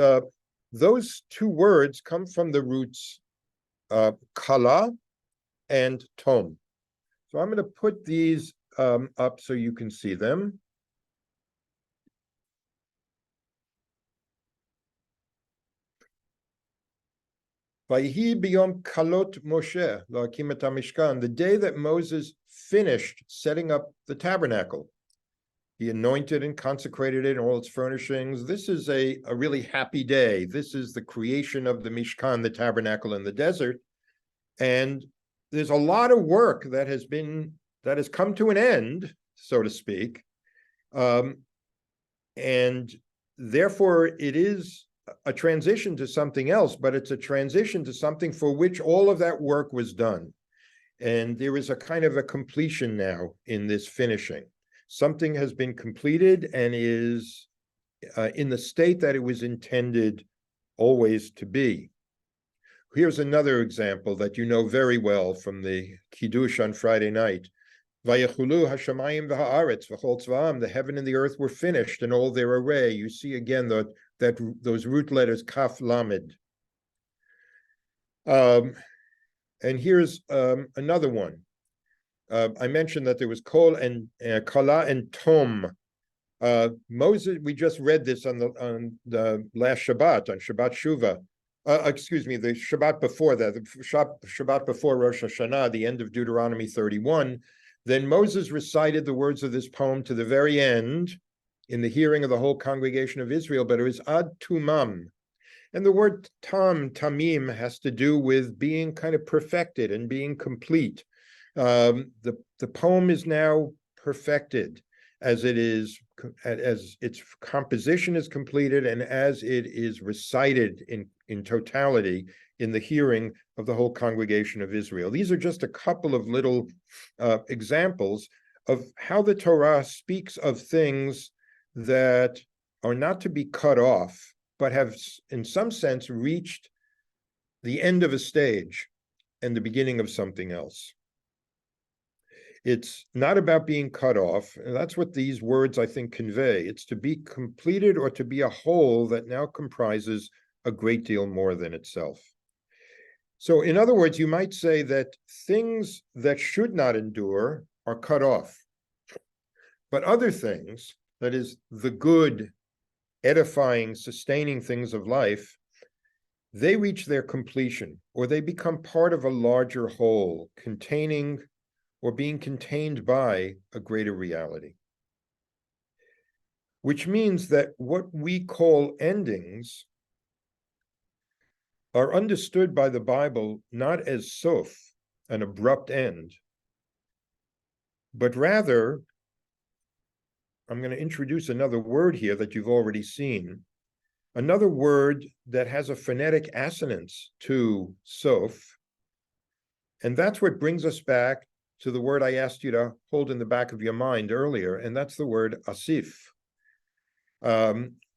Speaker 3: those two words come from the roots kala and tom. So I'm going to put these up so you can see them. Vayhi biyom kalot Moshe la'akim et hamishkan. The day that Moses finished setting up the tabernacle, he anointed and consecrated it and all its furnishings. This is a really happy day. This is the creation of the Mishkan, the tabernacle in the desert. And there's a lot of work that has come to an end, so to speak. And therefore it is a transition to something else, but it's a transition to something for which all of that work was done. And there is a kind of a completion now in this finishing. Something has been completed and is in the state that it was intended always to be. Here's another example that you know very well from the Kiddush on Friday night. Vayechulu hashamayim v'haaretz v'chol tzva'am. The heaven and the earth were finished in all their array. You see again those root letters kaf lamed. And here's another one. I mentioned that there was kol and kala and tom. Moses, we just read this on the last Shabbat, on Shabbat Shuvah. Excuse me, the Shabbat before that, the Shabbat before Rosh Hashanah, the end of Deuteronomy 31. Then Moses recited the words of this poem to the very end in the hearing of the whole congregation of Israel, but it was ad tumam. And the word tamim, has to do with being kind of perfected and being complete. The poem is now perfected as its composition is completed and as it is recited in totality in the hearing of the whole congregation of Israel. These are just a couple of little examples of how the Torah speaks of things that are not to be cut off, but have in some sense reached the end of a stage and the beginning of something else. It's not about being cut off. And that's what these words, I think, convey. It's to be completed or to be a whole that now comprises a great deal more than itself. So in other words, you might say that things that should not endure are cut off. But other things, that is the good, edifying, sustaining things of life, they reach their completion, or they become part of a larger whole, containing or being contained by a greater reality. Which means that what we call endings are understood by the Bible not as sof, an abrupt end, but rather, I'm going to introduce another word here that you've already seen, another word that has a phonetic assonance to sof, and that's what brings us back to the word I asked you to hold in the back of your mind earlier, and that's the word asif,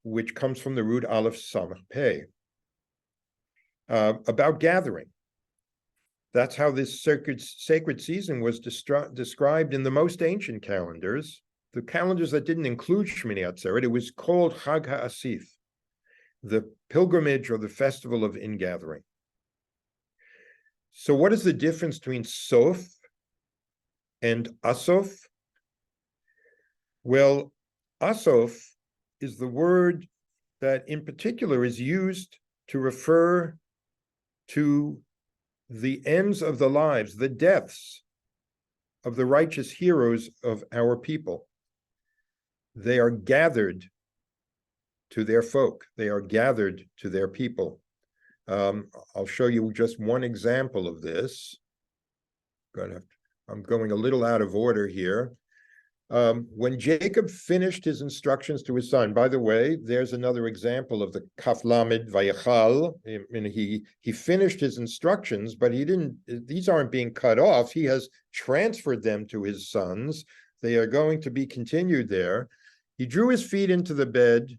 Speaker 3: which comes from the root aleph samach pei, about gathering. That's how this sacred season was described in the most ancient calendars, the calendars that didn't include Shemini Atzeret. It was called Chag HaAsif, the pilgrimage or the festival of ingathering. So what is the difference between sof and asof? Well, asof is the word that in particular is used to refer to the ends of the lives, the deaths of the righteous heroes of our people. They are gathered to their folk. They are gathered to their people. I'll show you just one example of this. I'm going a little out of order here. When Jacob finished his instructions to his son, by the way, there's another example of the Kaf Lamed Vayachal. He finished his instructions, but he didn't, these aren't being cut off. He has transferred them to his sons. They are going to be continued there. He drew his feet into the bed.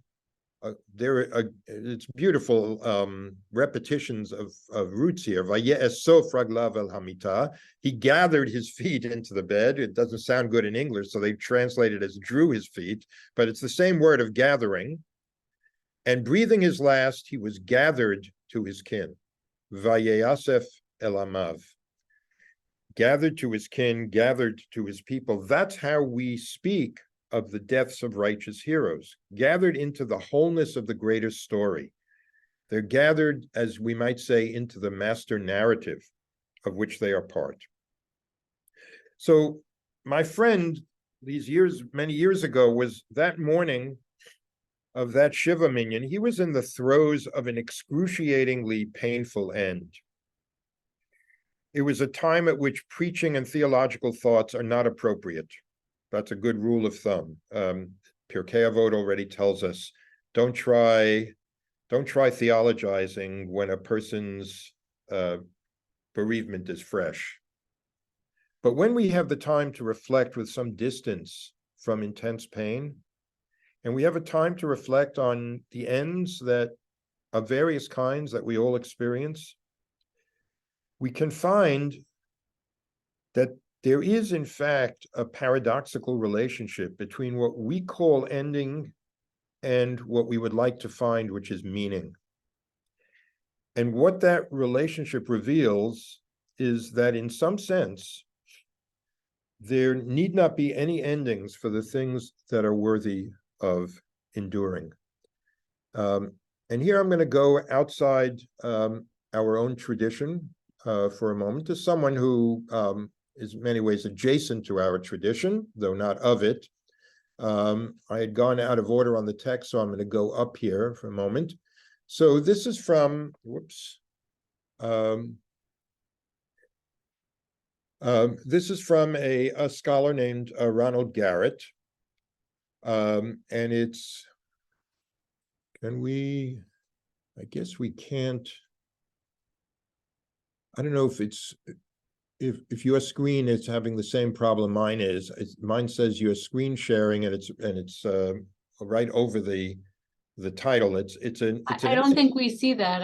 Speaker 3: It's beautiful repetitions of roots here. Vaye'esof raglav el hamita. He gathered his feet into the bed. It doesn't sound good in English, so they translate it as drew his feet, but it's the same word of gathering. And breathing his last, he was gathered to his kin. Vaye'asef el amav. Gathered to his kin, gathered to his people. That's how we speak of the deaths of righteous heroes, gathered into the wholeness of the greater story. They're gathered, as we might say, into the master narrative of which they are part. So my friend, many years ago, was that morning of that Shiva minyan, he was in the throes of an excruciatingly painful end. It was a time at which preaching and theological thoughts are not appropriate. That's a good rule of thumb. Pirkei Avot already tells us, don't try theologizing when a person's bereavement is fresh. But when we have the time to reflect with some distance from intense pain, and we have a time to reflect on the ends that of various kinds that we all experience, we can find that there is, in fact, a paradoxical relationship between what we call ending and what we would like to find, which is meaning. And what that relationship reveals is that, in some sense, there need not be any endings for the things that are worthy of enduring. And here I'm going to go outside our own tradition for a moment to someone who is in many ways adjacent to our tradition, though not of it. I had gone out of order on the text, so I'm going to go up here for a moment. So this is from, this is from a scholar named Ronald Garrett. And it's, I guess we can't, I don't know if it's, if your screen is having the same problem mine is. Mine says you're screen sharing, and it's right over the title.
Speaker 2: I don't think we see that.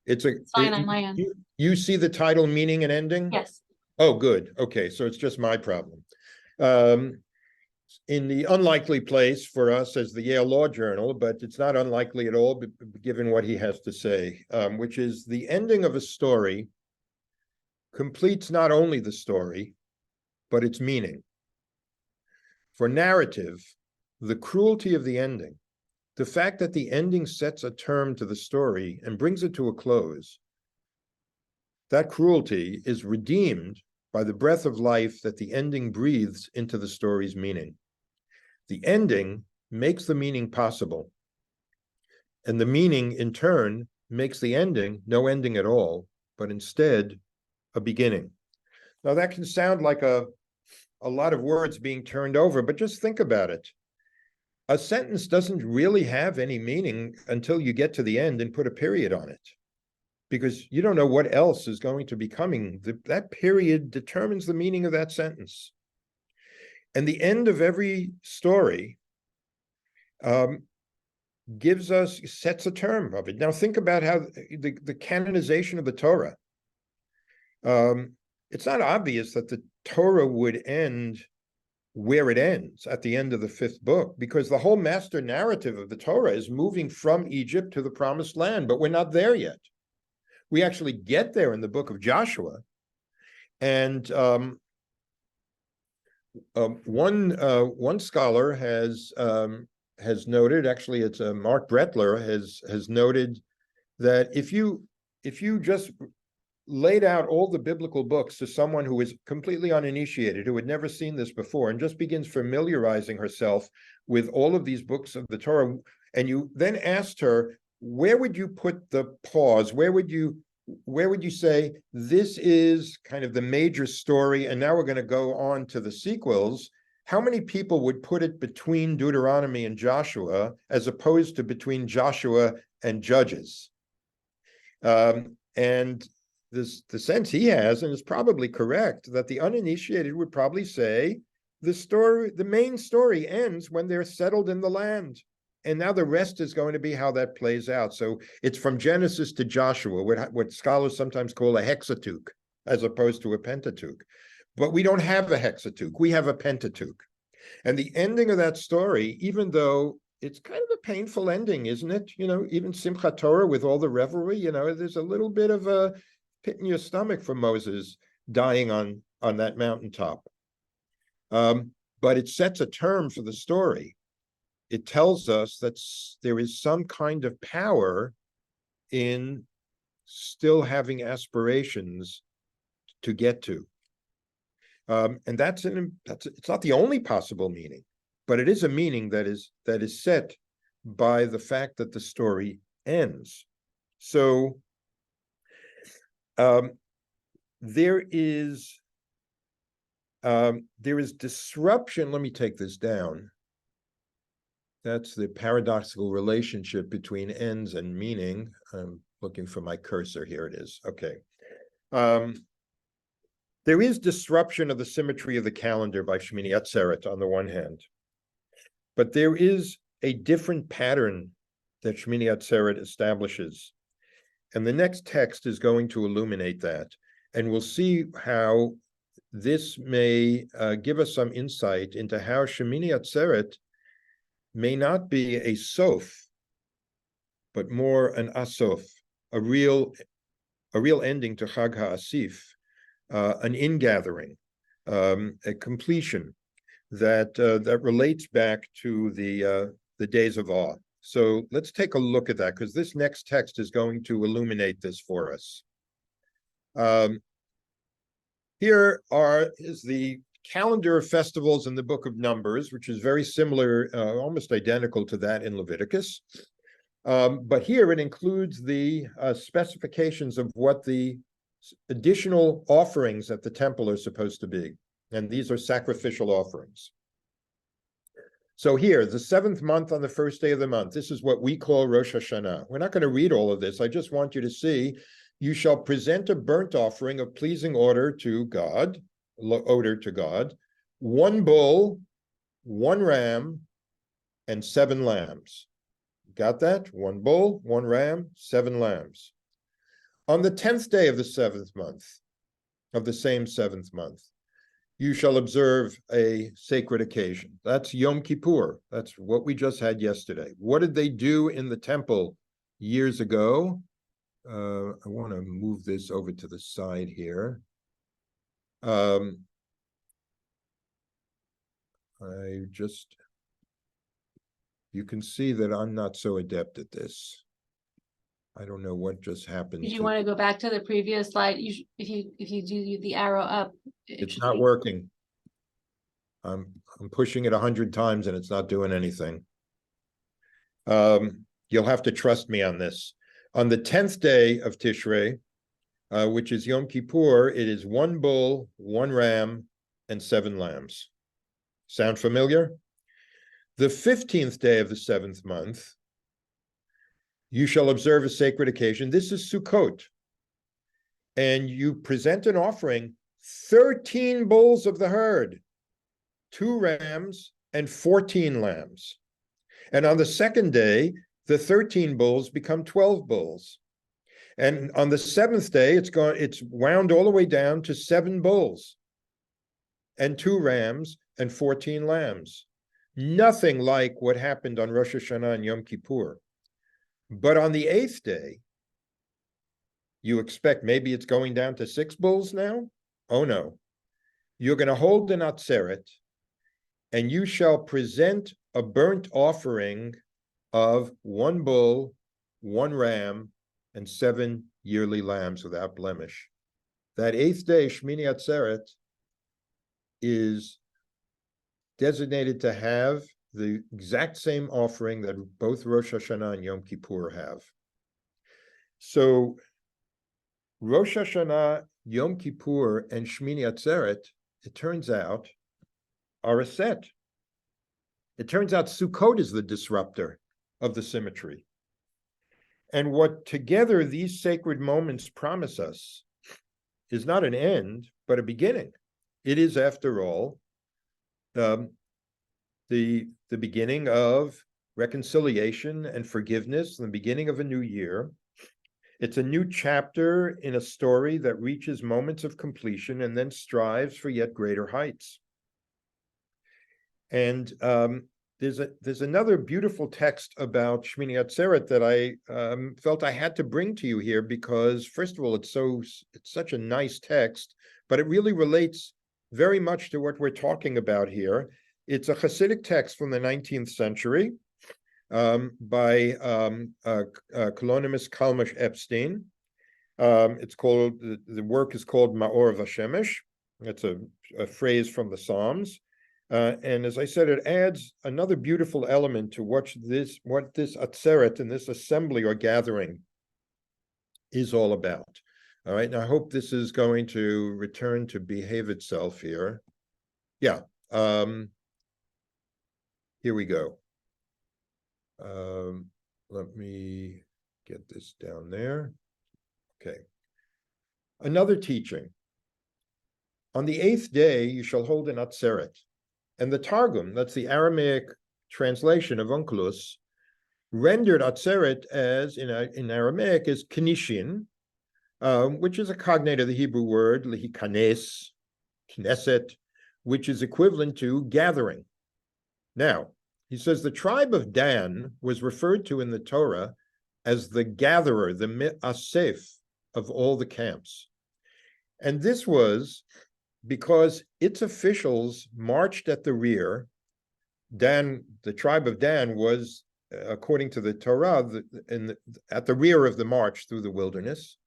Speaker 3: It's
Speaker 2: fine on my end.
Speaker 3: You see the title, meaning and ending?
Speaker 2: Yes.
Speaker 3: Oh, good. Okay, so it's just my problem. In the unlikely place for us as the Yale Law Journal, but it's not unlikely at all, given what he has to say, which is the ending of a story completes not only the story, but its meaning. For narrative, the cruelty of the ending, the fact that the ending sets a term to the story and brings it to a close, that cruelty is redeemed by the breath of life that the ending breathes into the story's meaning. The ending makes the meaning possible, and the meaning, in turn, makes the ending no ending at all, but instead a beginning. Now that can sound like a lot of words being turned over, but just think about it. A sentence doesn't really have any meaning until you get to the end and put a period on it, because you don't know what else is going to be coming. That period determines the meaning of that sentence. And the end of every story sets a term of it. Now think about how the canonization of the Torah. It's not obvious that the Torah would end where it ends at the end of the fifth book, because the whole master narrative of the Torah is moving from Egypt to the promised land, but we're not there yet. We actually get there in the book of Joshua. And one scholar has noted, actually it's Mark Brettler has noted that if you just laid out all the biblical books to someone who is completely uninitiated, who had never seen this before, and just begins familiarizing herself with all of these books of the Torah, and you then asked her, where would you put the pause? Where would you say, this is kind of the major story, and now we're going to go on to the sequels? how many people would put it between Deuteronomy and Joshua as opposed to between Joshua and Judges? And the sense he has, and is probably correct, that the uninitiated would probably say the main story ends when they're settled in the land. And now the rest is going to be how that plays out. So it's from Genesis to Joshua, what scholars sometimes call a hexateuch, as opposed to a pentateuch. But we don't have a hexateuch, we have a pentateuch. And the ending of that story, even though it's kind of a painful ending, isn't it? Even Simchat Torah with all the revelry, there's a little bit of a pit in your stomach for Moses dying on that mountaintop. But it sets a term for the story. It tells us that there is some kind of power in still having aspirations to get to. And it's not the only possible meaning, but it is a meaning that is set by the fact that the story ends. So there is disruption. Let me take this down. That's the paradoxical relationship between ends and meaning. I'm looking for my cursor. Here it is. Okay. There is disruption of the symmetry of the calendar by Shemini Atzeret on the one hand, but there is a different pattern that Shemini Atzeret establishes. And the next text is going to illuminate that. And we'll see how this may give us some insight into how Shemini Atzeret may not be a sof, but more an asof, a real ending to Chag HaAsif, an ingathering, a completion that relates back to the days of awe. So let's take a look at that, because this next text is going to illuminate this for us. Here is the calendar of festivals in the book of Numbers, which is very similar, almost identical to that in Leviticus. But here it includes the specifications of what the additional offerings at the temple are supposed to be. And these are sacrificial offerings. So here, the 7th month on the first day of the month, this is what we call Rosh Hashanah. We're not going to read all of this. I just want you to see, you shall present a burnt offering of pleasing odor to God, 1 bull, 1 ram, and 7 lambs. Got that? 1 bull, 1 ram, 7 lambs. On the 10th day of the 7th month, of the same 7th month, you shall observe a sacred occasion. That's Yom Kippur. That's what we just had yesterday. What did they do in the temple years ago? I want to move this over to the side here. You can see that I'm not so adept at this. I don't know what just happened.
Speaker 2: If you want to go back to the previous slide, if you do the arrow up,
Speaker 3: it's not working. I'm pushing it 100 times and it's not doing anything. You'll have to trust me on this. On the 10th day of Tishrei, which is Yom Kippur, it is 1 bull, 1 ram, and 7 lambs. Sound familiar? The 15th day of the 7th month, you shall observe a sacred occasion. This is Sukkot. And you present an offering, 13 bulls of the herd, 2 rams, and 14 lambs. And on the 2nd day, the 13 bulls become 12 bulls. And on the 7th day, it's wound all the way down to 7 bulls and 2 rams and 14 lambs. Nothing like what happened on Rosh Hashanah and Yom Kippur. But on the 8th day, you expect maybe it's going down to 6 bulls now? Oh no. You're going to hold an Atzeret, and you shall present a burnt offering of 1 bull, 1 ram, and 7 yearly lambs without blemish. That 8th day, Shemini Atzeret, is designated to have the exact same offering that both Rosh Hashanah and Yom Kippur have. So Rosh Hashanah, Yom Kippur, and Shemini Atzeret, it turns out, are a set. It turns out Sukkot is the disruptor of the symmetry. And what together these sacred moments promise us is not an end, but a beginning. It is, after all, the beginning of reconciliation and forgiveness, the beginning of a new year. It's a new chapter in a story that reaches moments of completion and then strives for yet greater heights. And there's another beautiful text about Shemini Atzeret that I felt I had to bring to you here because, first of all, it's such a nice text, but it really relates very much to what we're talking about here. It's a Hasidic text from the 19th century by colonymist Kalmash Epstein. It's called, the work is called Ma'or Vashemesh. It's a phrase from the Psalms. And as I said, it adds another beautiful element to what this Atzeret and this assembly or gathering is all about. All right, and I hope this is going to return to behave itself here. Yeah, here we go. Let me get this down there. Okay. Another teaching. On the 8th day, you shall hold an Atzeret. And the Targum, that's the Aramaic translation of Onkelos, rendered Atzeret as, in Aramaic, as Kenishin, which is a cognate of the Hebrew word, lihikanes, knesset, which is equivalent to gathering. Now, he says the tribe of Dan was referred to in the Torah as the gatherer, the mi'asef of all the camps. And this was because its officials marched at the rear. Dan, the tribe of Dan, was, according to the Torah, at the rear of the march through the wilderness.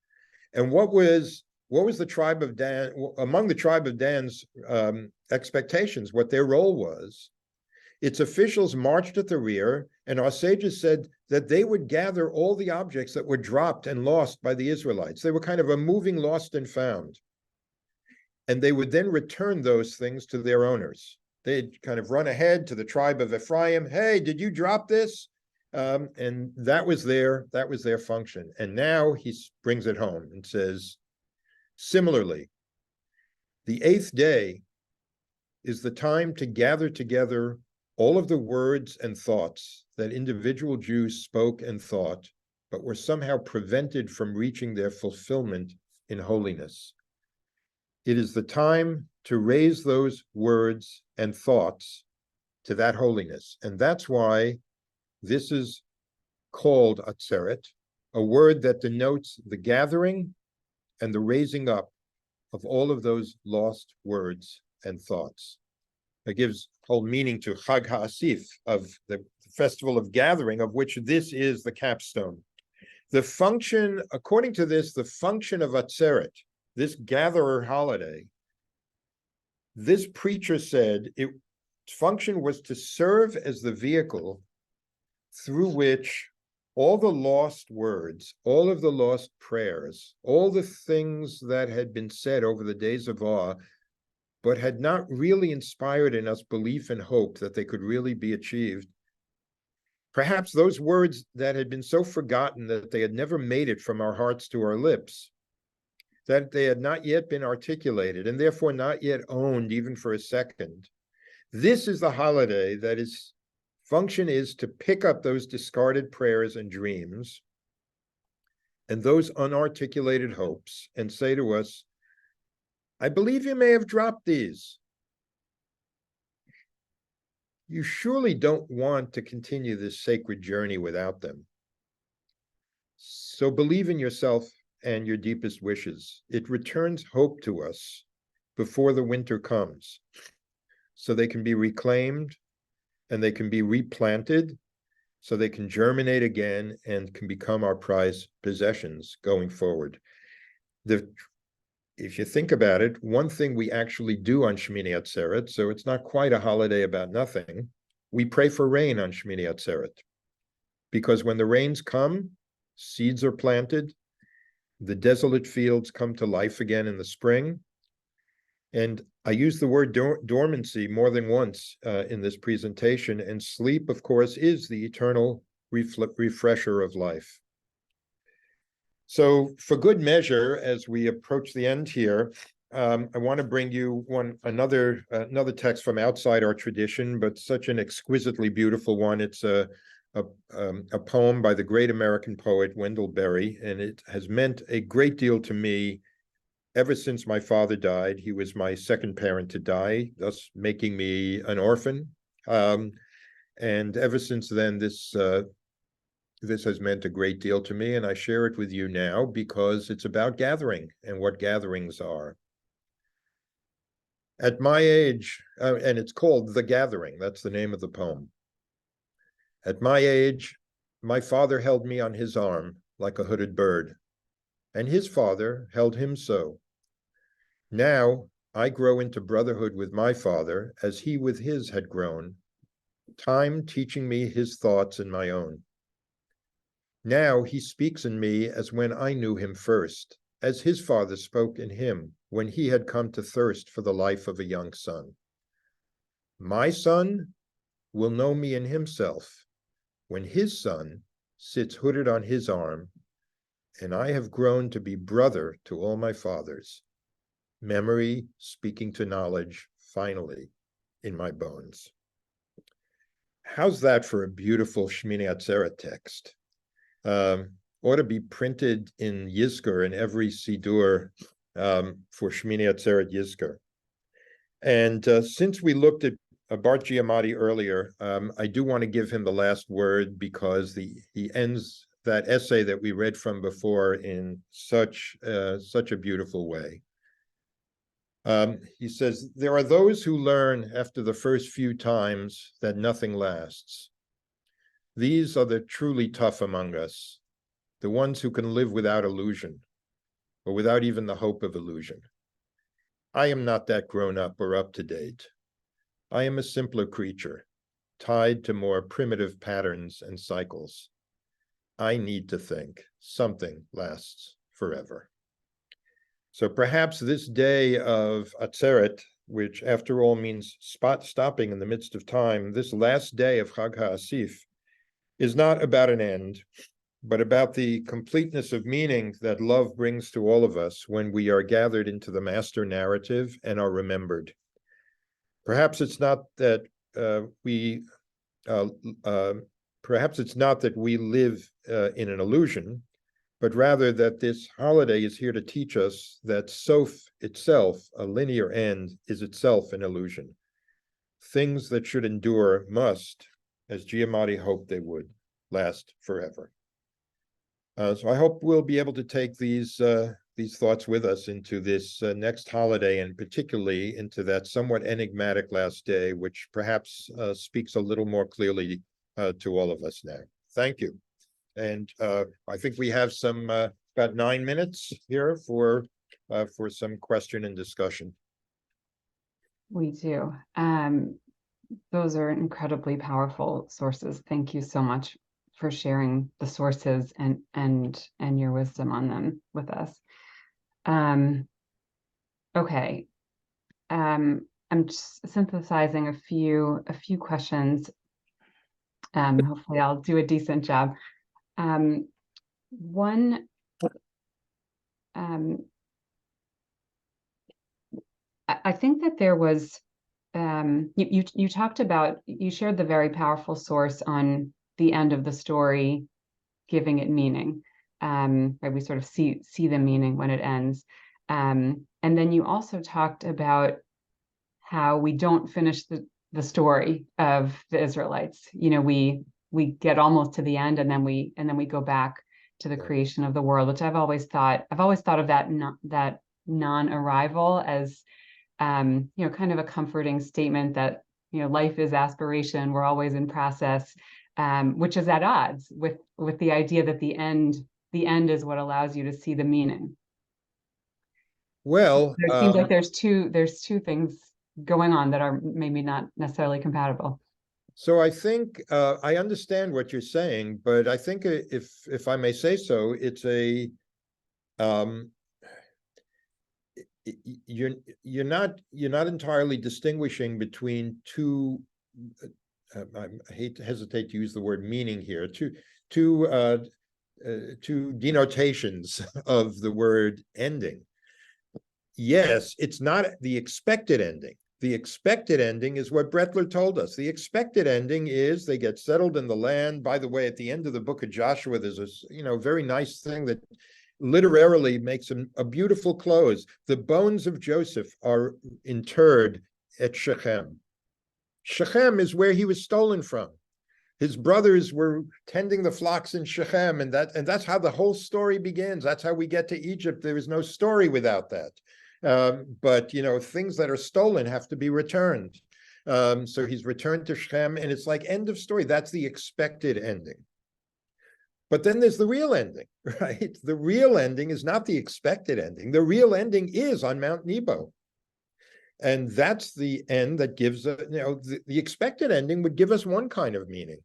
Speaker 3: And what was the tribe of Dan, among the tribe of Dan's expectations, what their role was? Its officials marched at the rear, and our sages said that they would gather all the objects that were dropped and lost by the Israelites. They were kind of a moving lost and found. And they would then return those things to their owners. They'd kind of run ahead to the tribe of Ephraim. Hey, did you drop this? And that was their function. And now he brings it home and says, similarly, the 8th day is the time to gather together all of the words and thoughts that individual Jews spoke and thought, but were somehow prevented from reaching their fulfillment in holiness. It is the time to raise those words and thoughts to that holiness. And that's why this is called Atzeret, a word that denotes the gathering and the raising up of all of those lost words and thoughts. It gives whole meaning to Chag HaAsif, of the festival of gathering, of which this is the capstone. The function, according to this, the function of Atzeret, this gatherer holiday, this preacher said its function was to serve as the vehicle through which all the lost words, all of the lost prayers, all the things that had been said over the days of awe, but had not really inspired in us belief and hope that they could really be achieved. Perhaps those words that had been so forgotten that they had never made it from our hearts to our lips, that they had not yet been articulated and therefore not yet owned even for a second. This is the holiday that its function is to pick up those discarded prayers and dreams and those unarticulated hopes and say to us, I believe you may have dropped these. You surely don't want to continue this sacred journey without them. So believe in yourself and your deepest wishes. It returns hope to us before the winter comes, so they can be reclaimed and they can be replanted, so they can germinate again and can become our prized possessions going forward. If you think about it, one thing we actually do on Shemini Atzeret, so it's not quite a holiday about nothing, we pray for rain on Shemini Atzeret. Because when the rains come, seeds are planted, the desolate fields come to life again in the spring, And I use the word dormancy more than once in this presentation, and sleep, of course, is the eternal refresher of life. So for good measure, as we approach the end here, I want to bring you another text from outside our tradition, but such an exquisitely beautiful one. It's a poem by the great American poet Wendell Berry, and it has meant a great deal to me ever since my father died. He was my second parent to die, thus making me an orphan. And ever since then, this has meant a great deal to me, and I share it with you now because it's about gathering and what gatherings are. At my age, and it's called The Gathering, that's the name of the poem. At my age, my father held me on his arm like a hooded bird, and his father held him so. Now I grow into brotherhood with my father as he with his had grown, time teaching me his thoughts and my own. Now he speaks in me as when I knew him first, as his father spoke in him when he had come to thirst for the life of a young son. My son will know me in himself when his son sits hooded on his arm, and I have grown to be brother to all my fathers, memory speaking to knowledge finally in my bones. How's that for a beautiful Shemini Atzeret text? Ought to be printed in Yizkor in every Sidur for Shemini Atzeret Yizkor. And since we looked at Bart Giamatti earlier, I do want to give him the last word because he ends that essay that we read from before in such a beautiful way. He says, there are those who learn after the first few times that nothing lasts. These are the truly tough among us, the ones who can live without illusion, or without even the hope of illusion. I am not that grown up or up to date. I am a simpler creature, tied to more primitive patterns and cycles. I need to think something lasts forever. So perhaps this day of Atzeret, which after all means stopping in the midst of time, this last day of Chag HaAsif is not about an end, but about the completeness of meaning that love brings to all of us when we are gathered into the master narrative and are remembered. Perhaps it's not that we live in an illusion, but rather that this holiday is here to teach us that Sof itself, a linear end, is itself an illusion. Things that should endure must, as Giamatti hoped they would, last forever. So I hope we'll be able to take these thoughts with us into this next holiday, and particularly into that somewhat enigmatic last day, which perhaps speaks a little more clearly to all of us now. Thank you. And I think we have some about 9 minutes here for some question and discussion.
Speaker 1: We do. Those are incredibly powerful sources. Thank you so much for sharing the sources and your wisdom on them with us. Okay. I'm just synthesizing a few questions. Hopefully I'll do a decent job. One, I think that there was, you talked about, you shared the very powerful source on the end of the story, giving it meaning. Right? We sort of see the meaning when it ends. And then you also talked about how we don't finish the story of the Israelites. You know, we get almost to the end, and then we go back to the creation of the world, which I've always thought of that non-arrival as kind of a comforting statement that life is aspiration, we're always in process, which is at odds with the idea that the end is what allows you to see the meaning.
Speaker 3: Well,
Speaker 1: it seems like there's two things going on that are maybe not necessarily compatible.
Speaker 3: So I think I understand what you're saying, but I think if I may say so, it's you're not entirely distinguishing between two. I hesitate to use the word meaning here. Two denotations of the word ending. Yes, it's not the expected ending. The expected ending is what Brettler told us. The expected ending is they get settled in the land. By the way, at the end of the book of Joshua, there's a very nice thing that literally makes a beautiful close. The bones of Joseph are interred at Shechem. Shechem is where he was stolen from. His brothers were tending the flocks in Shechem, and that's how the whole story begins. That's how we get to Egypt. There is no story without that. But things that are stolen have to be returned. So he's returned to Shechem, and it's like end of story. That's the expected ending. But then there's the real ending, right? The real ending is not the expected ending. The real ending is on Mount Nebo. And that's the end that gives the expected ending would give us one kind of meaning.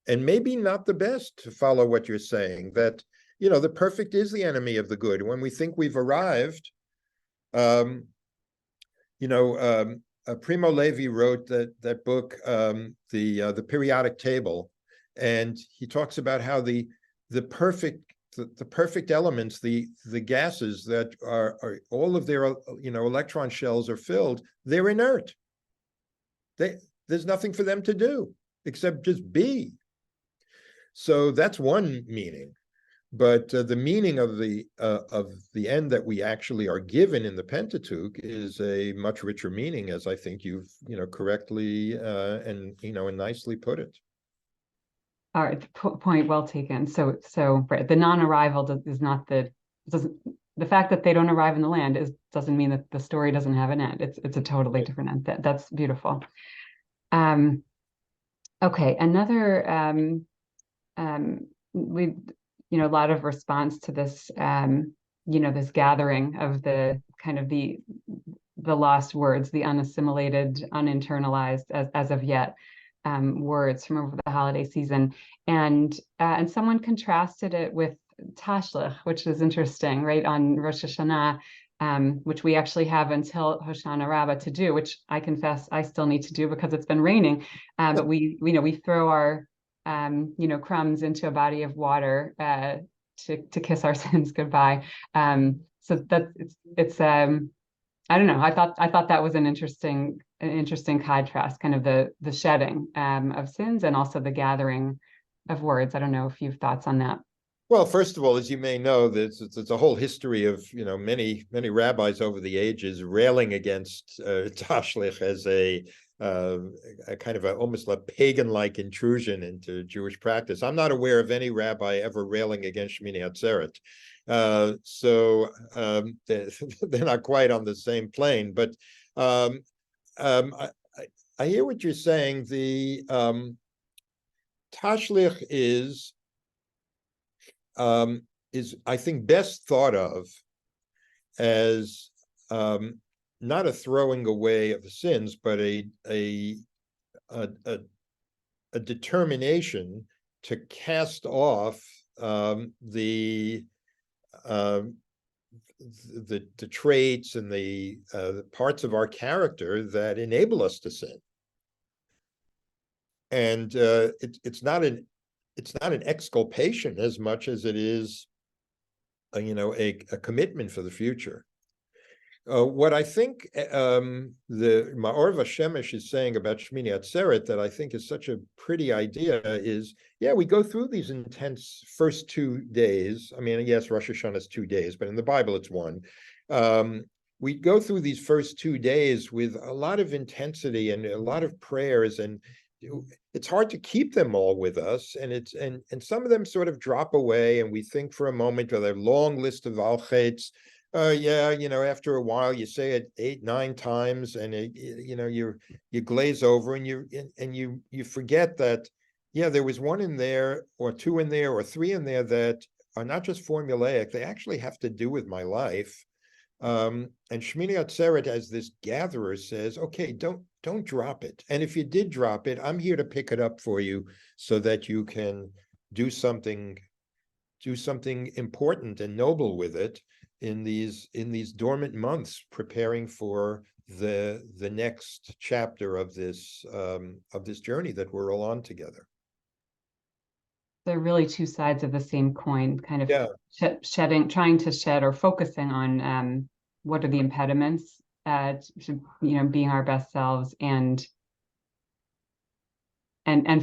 Speaker 3: And maybe not the best, to follow what you're saying, that, the perfect is the enemy of the good. When we think we've arrived, Primo Levi wrote that book, the Periodic Table, and he talks about how the perfect elements, the gases that are all of their electron shells are filled, they're inert. There's nothing for them to do except just be. So that's one meaning. But the meaning of the end that we actually are given in the Pentateuch is a much richer meaning, as I think you've correctly and nicely put it.
Speaker 1: All right, point well taken. So right, the non-arrival is not the fact that they don't arrive in the land doesn't mean that the story doesn't have an end. It's a totally different end. That's beautiful. Okay, another we a lot of response to this this gathering of the kind of the lost words, the unassimilated, uninternalized as of yet words from over the holiday season, and someone contrasted it with Tashlich, which is interesting, right, on Rosh Hashanah, which we actually have until Hoshana Rabbah to do, which I confess I still need to do because it's been raining, but we throw our crumbs into a body of water to kiss our sins goodbye. So that it's I don't know. I thought that was an interesting contrast, kind of the shedding of sins and also the gathering of words. I don't know if you've thoughts on that.
Speaker 3: Well, first of all, as you may know, there's a whole history of many rabbis over the ages railing against Tashlich as a kind of almost a pagan-like intrusion into Jewish practice. I'm not aware of any rabbi ever railing against Shemini Atzeret. So they're not quite on the same plane. But I hear what you're saying. The Tashlich is I think best thought of as not a throwing away of the sins, but a determination to cast off the traits and the parts of our character that enable us to sin. And it's not an exculpation as much as it is a commitment for the future. What I think the Ma'or Vashemesh is saying about Shemini Atzeret that I think is such a pretty idea is, we go through these intense first 2 days. I mean, yes, Rosh Hashanah is 2 days, but in the Bible it's one. We go through these first 2 days with a lot of intensity and a lot of prayers, and it's hard to keep them all with us, and some of them sort of drop away, and we think for a moment with a long list of vacated. After a while you say it 8-9 times, and you glaze over, and you forget that there was one in there, or 2 in there, or 3 in there that are not just formulaic, they actually have to do with my life. And Shemini Atzeret, as this gatherer, says, okay, don't drop it. And if you did drop it, I'm here to pick it up for you so that you can do something do something important and noble with it in these dormant months, preparing for the next chapter of this journey that we're all on together.
Speaker 1: They're really two sides of the same coin, kind of
Speaker 3: Yeah.
Speaker 1: trying to shed or focusing on what are the impediments to being our best selves, and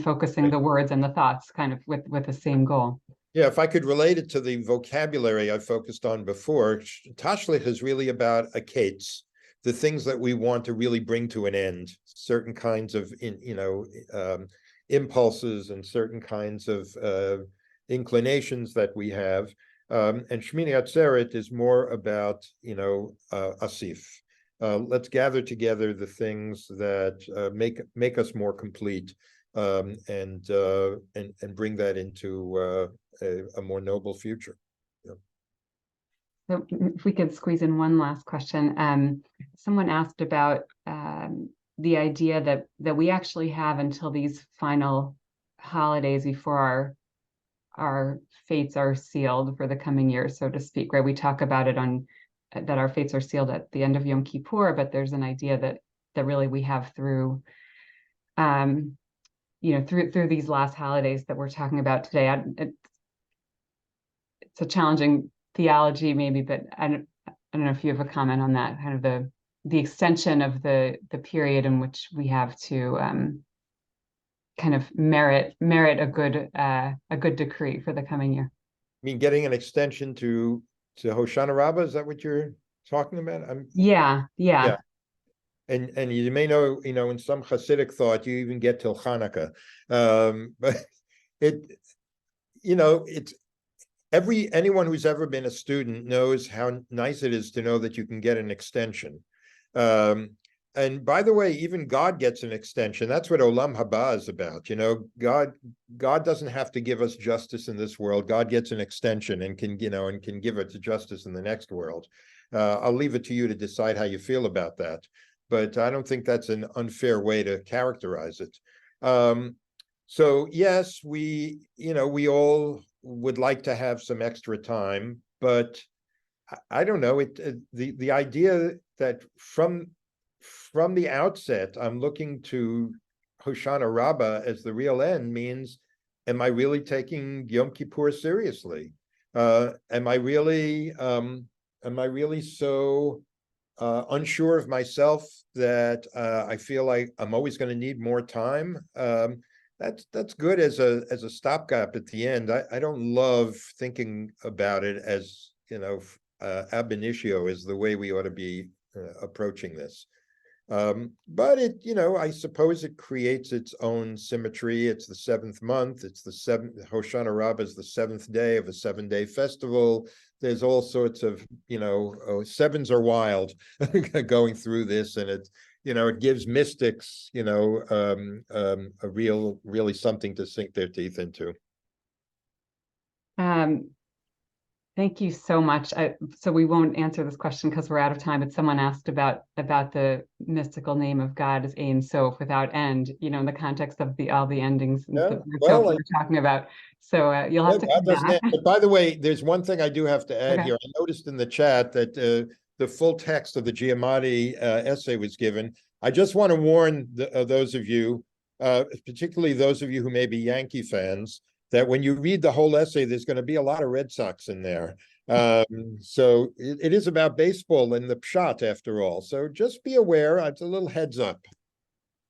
Speaker 1: focusing the words and the thoughts kind of with the same goal.
Speaker 3: Yeah, if I could relate it to the vocabulary I focused on before, Tashlich is really about vacates, the things that we want to really bring to an end, certain kinds of impulses and certain kinds of inclinations that we have. And Shemini Atzeret is more about asif. Let's gather together the things that make us more complete, and bring that into a more noble future. Yeah.
Speaker 1: So if we could squeeze in one last question. Someone asked about the idea that we actually have until these final holidays before our fates are sealed for the coming year, so to speak, right? We talk about it that our fates are sealed at the end of Yom Kippur, but there's an idea that really we have through through these last holidays that we're talking about today. It's a challenging theology maybe, but I don't know if you have a comment on that, kind of the extension of the period in which we have to kind of merit a good decree for the coming year.
Speaker 3: I mean, getting an extension to Hoshana Rabbah, is that what you're talking about?
Speaker 1: Yeah.
Speaker 3: And you may know, in some Hasidic thought, you even get till Hanukkah. But it's anyone who's ever been a student knows how nice it is to know that you can get an extension. And by the way, even God gets an extension. That's what Olam Haba is about. God doesn't have to give us justice in this world. God gets an extension and can give it to justice in the next world. I'll leave it to you to decide how you feel about that, but I don't think that's an unfair way to characterize it. So yes, we all would like to have some extra time, but I don't know, the idea that from the outset I'm looking to Hoshana Rabbah as the real end means, am I really taking Yom Kippur seriously? Am I really so unsure of myself that I feel like I'm always going to need more time? That's good as a stopgap at the end. I don't love thinking about it as ab initio is the way we ought to be approaching this. But I suppose it creates its own symmetry. It's the 7th month. It's the 7th. Hoshana Rabbah is the 7th day of a 7-day festival. There's all sorts of, sevens are wild going through this, and it gives mystics, really something to sink their teeth into.
Speaker 1: Thank you so much. So we won't answer this question because we're out of time, but someone asked about the mystical name of God as Ein Sof, without end, in the context of all the endings and stuff we're talking about. So you'll have to come back.
Speaker 3: But by the way, there's one thing I do have to add here. I noticed in the chat that the full text of the Giamatti essay was given. I just want to warn those of you, particularly those of you who may be Yankee fans, that when you read the whole essay, there's going to be a lot of Red Sox in there. So it is about baseball and the pshat after all. So just be aware. It's a little heads up.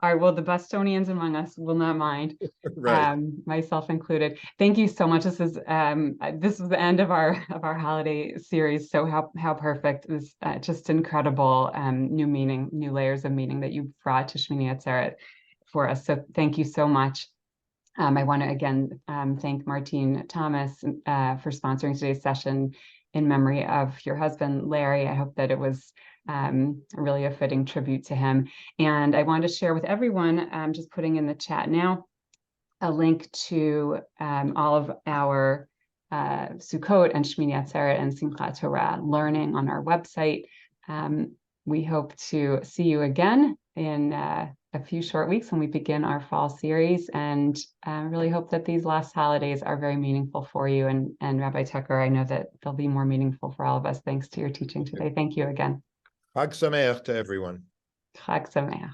Speaker 1: All right. Well, the Bostonians among us will not mind,
Speaker 3: right.
Speaker 1: Myself included. Thank you so much. This is the end of our holiday series. So how perfect is just incredible new meaning, new layers of meaning that you brought to Shemini Atzeret for us. So thank you so much. I want to again thank Martine Thomas for sponsoring today's session in memory of your husband, Larry. I hope that it was really a fitting tribute to him. And I wanted to share with everyone, just putting in the chat now, a link to all of our Sukkot and Shemini Atzeret and Simchat Torah learning on our website. We hope to see you again in a few short weeks when we begin our fall series, and really hope that these last holidays are very meaningful for you. And Rabbi Tucker, I know that they'll be more meaningful for all of us thanks to your teaching today. Thank you again.
Speaker 3: Chag Sameach to everyone.
Speaker 1: Chag Sameach.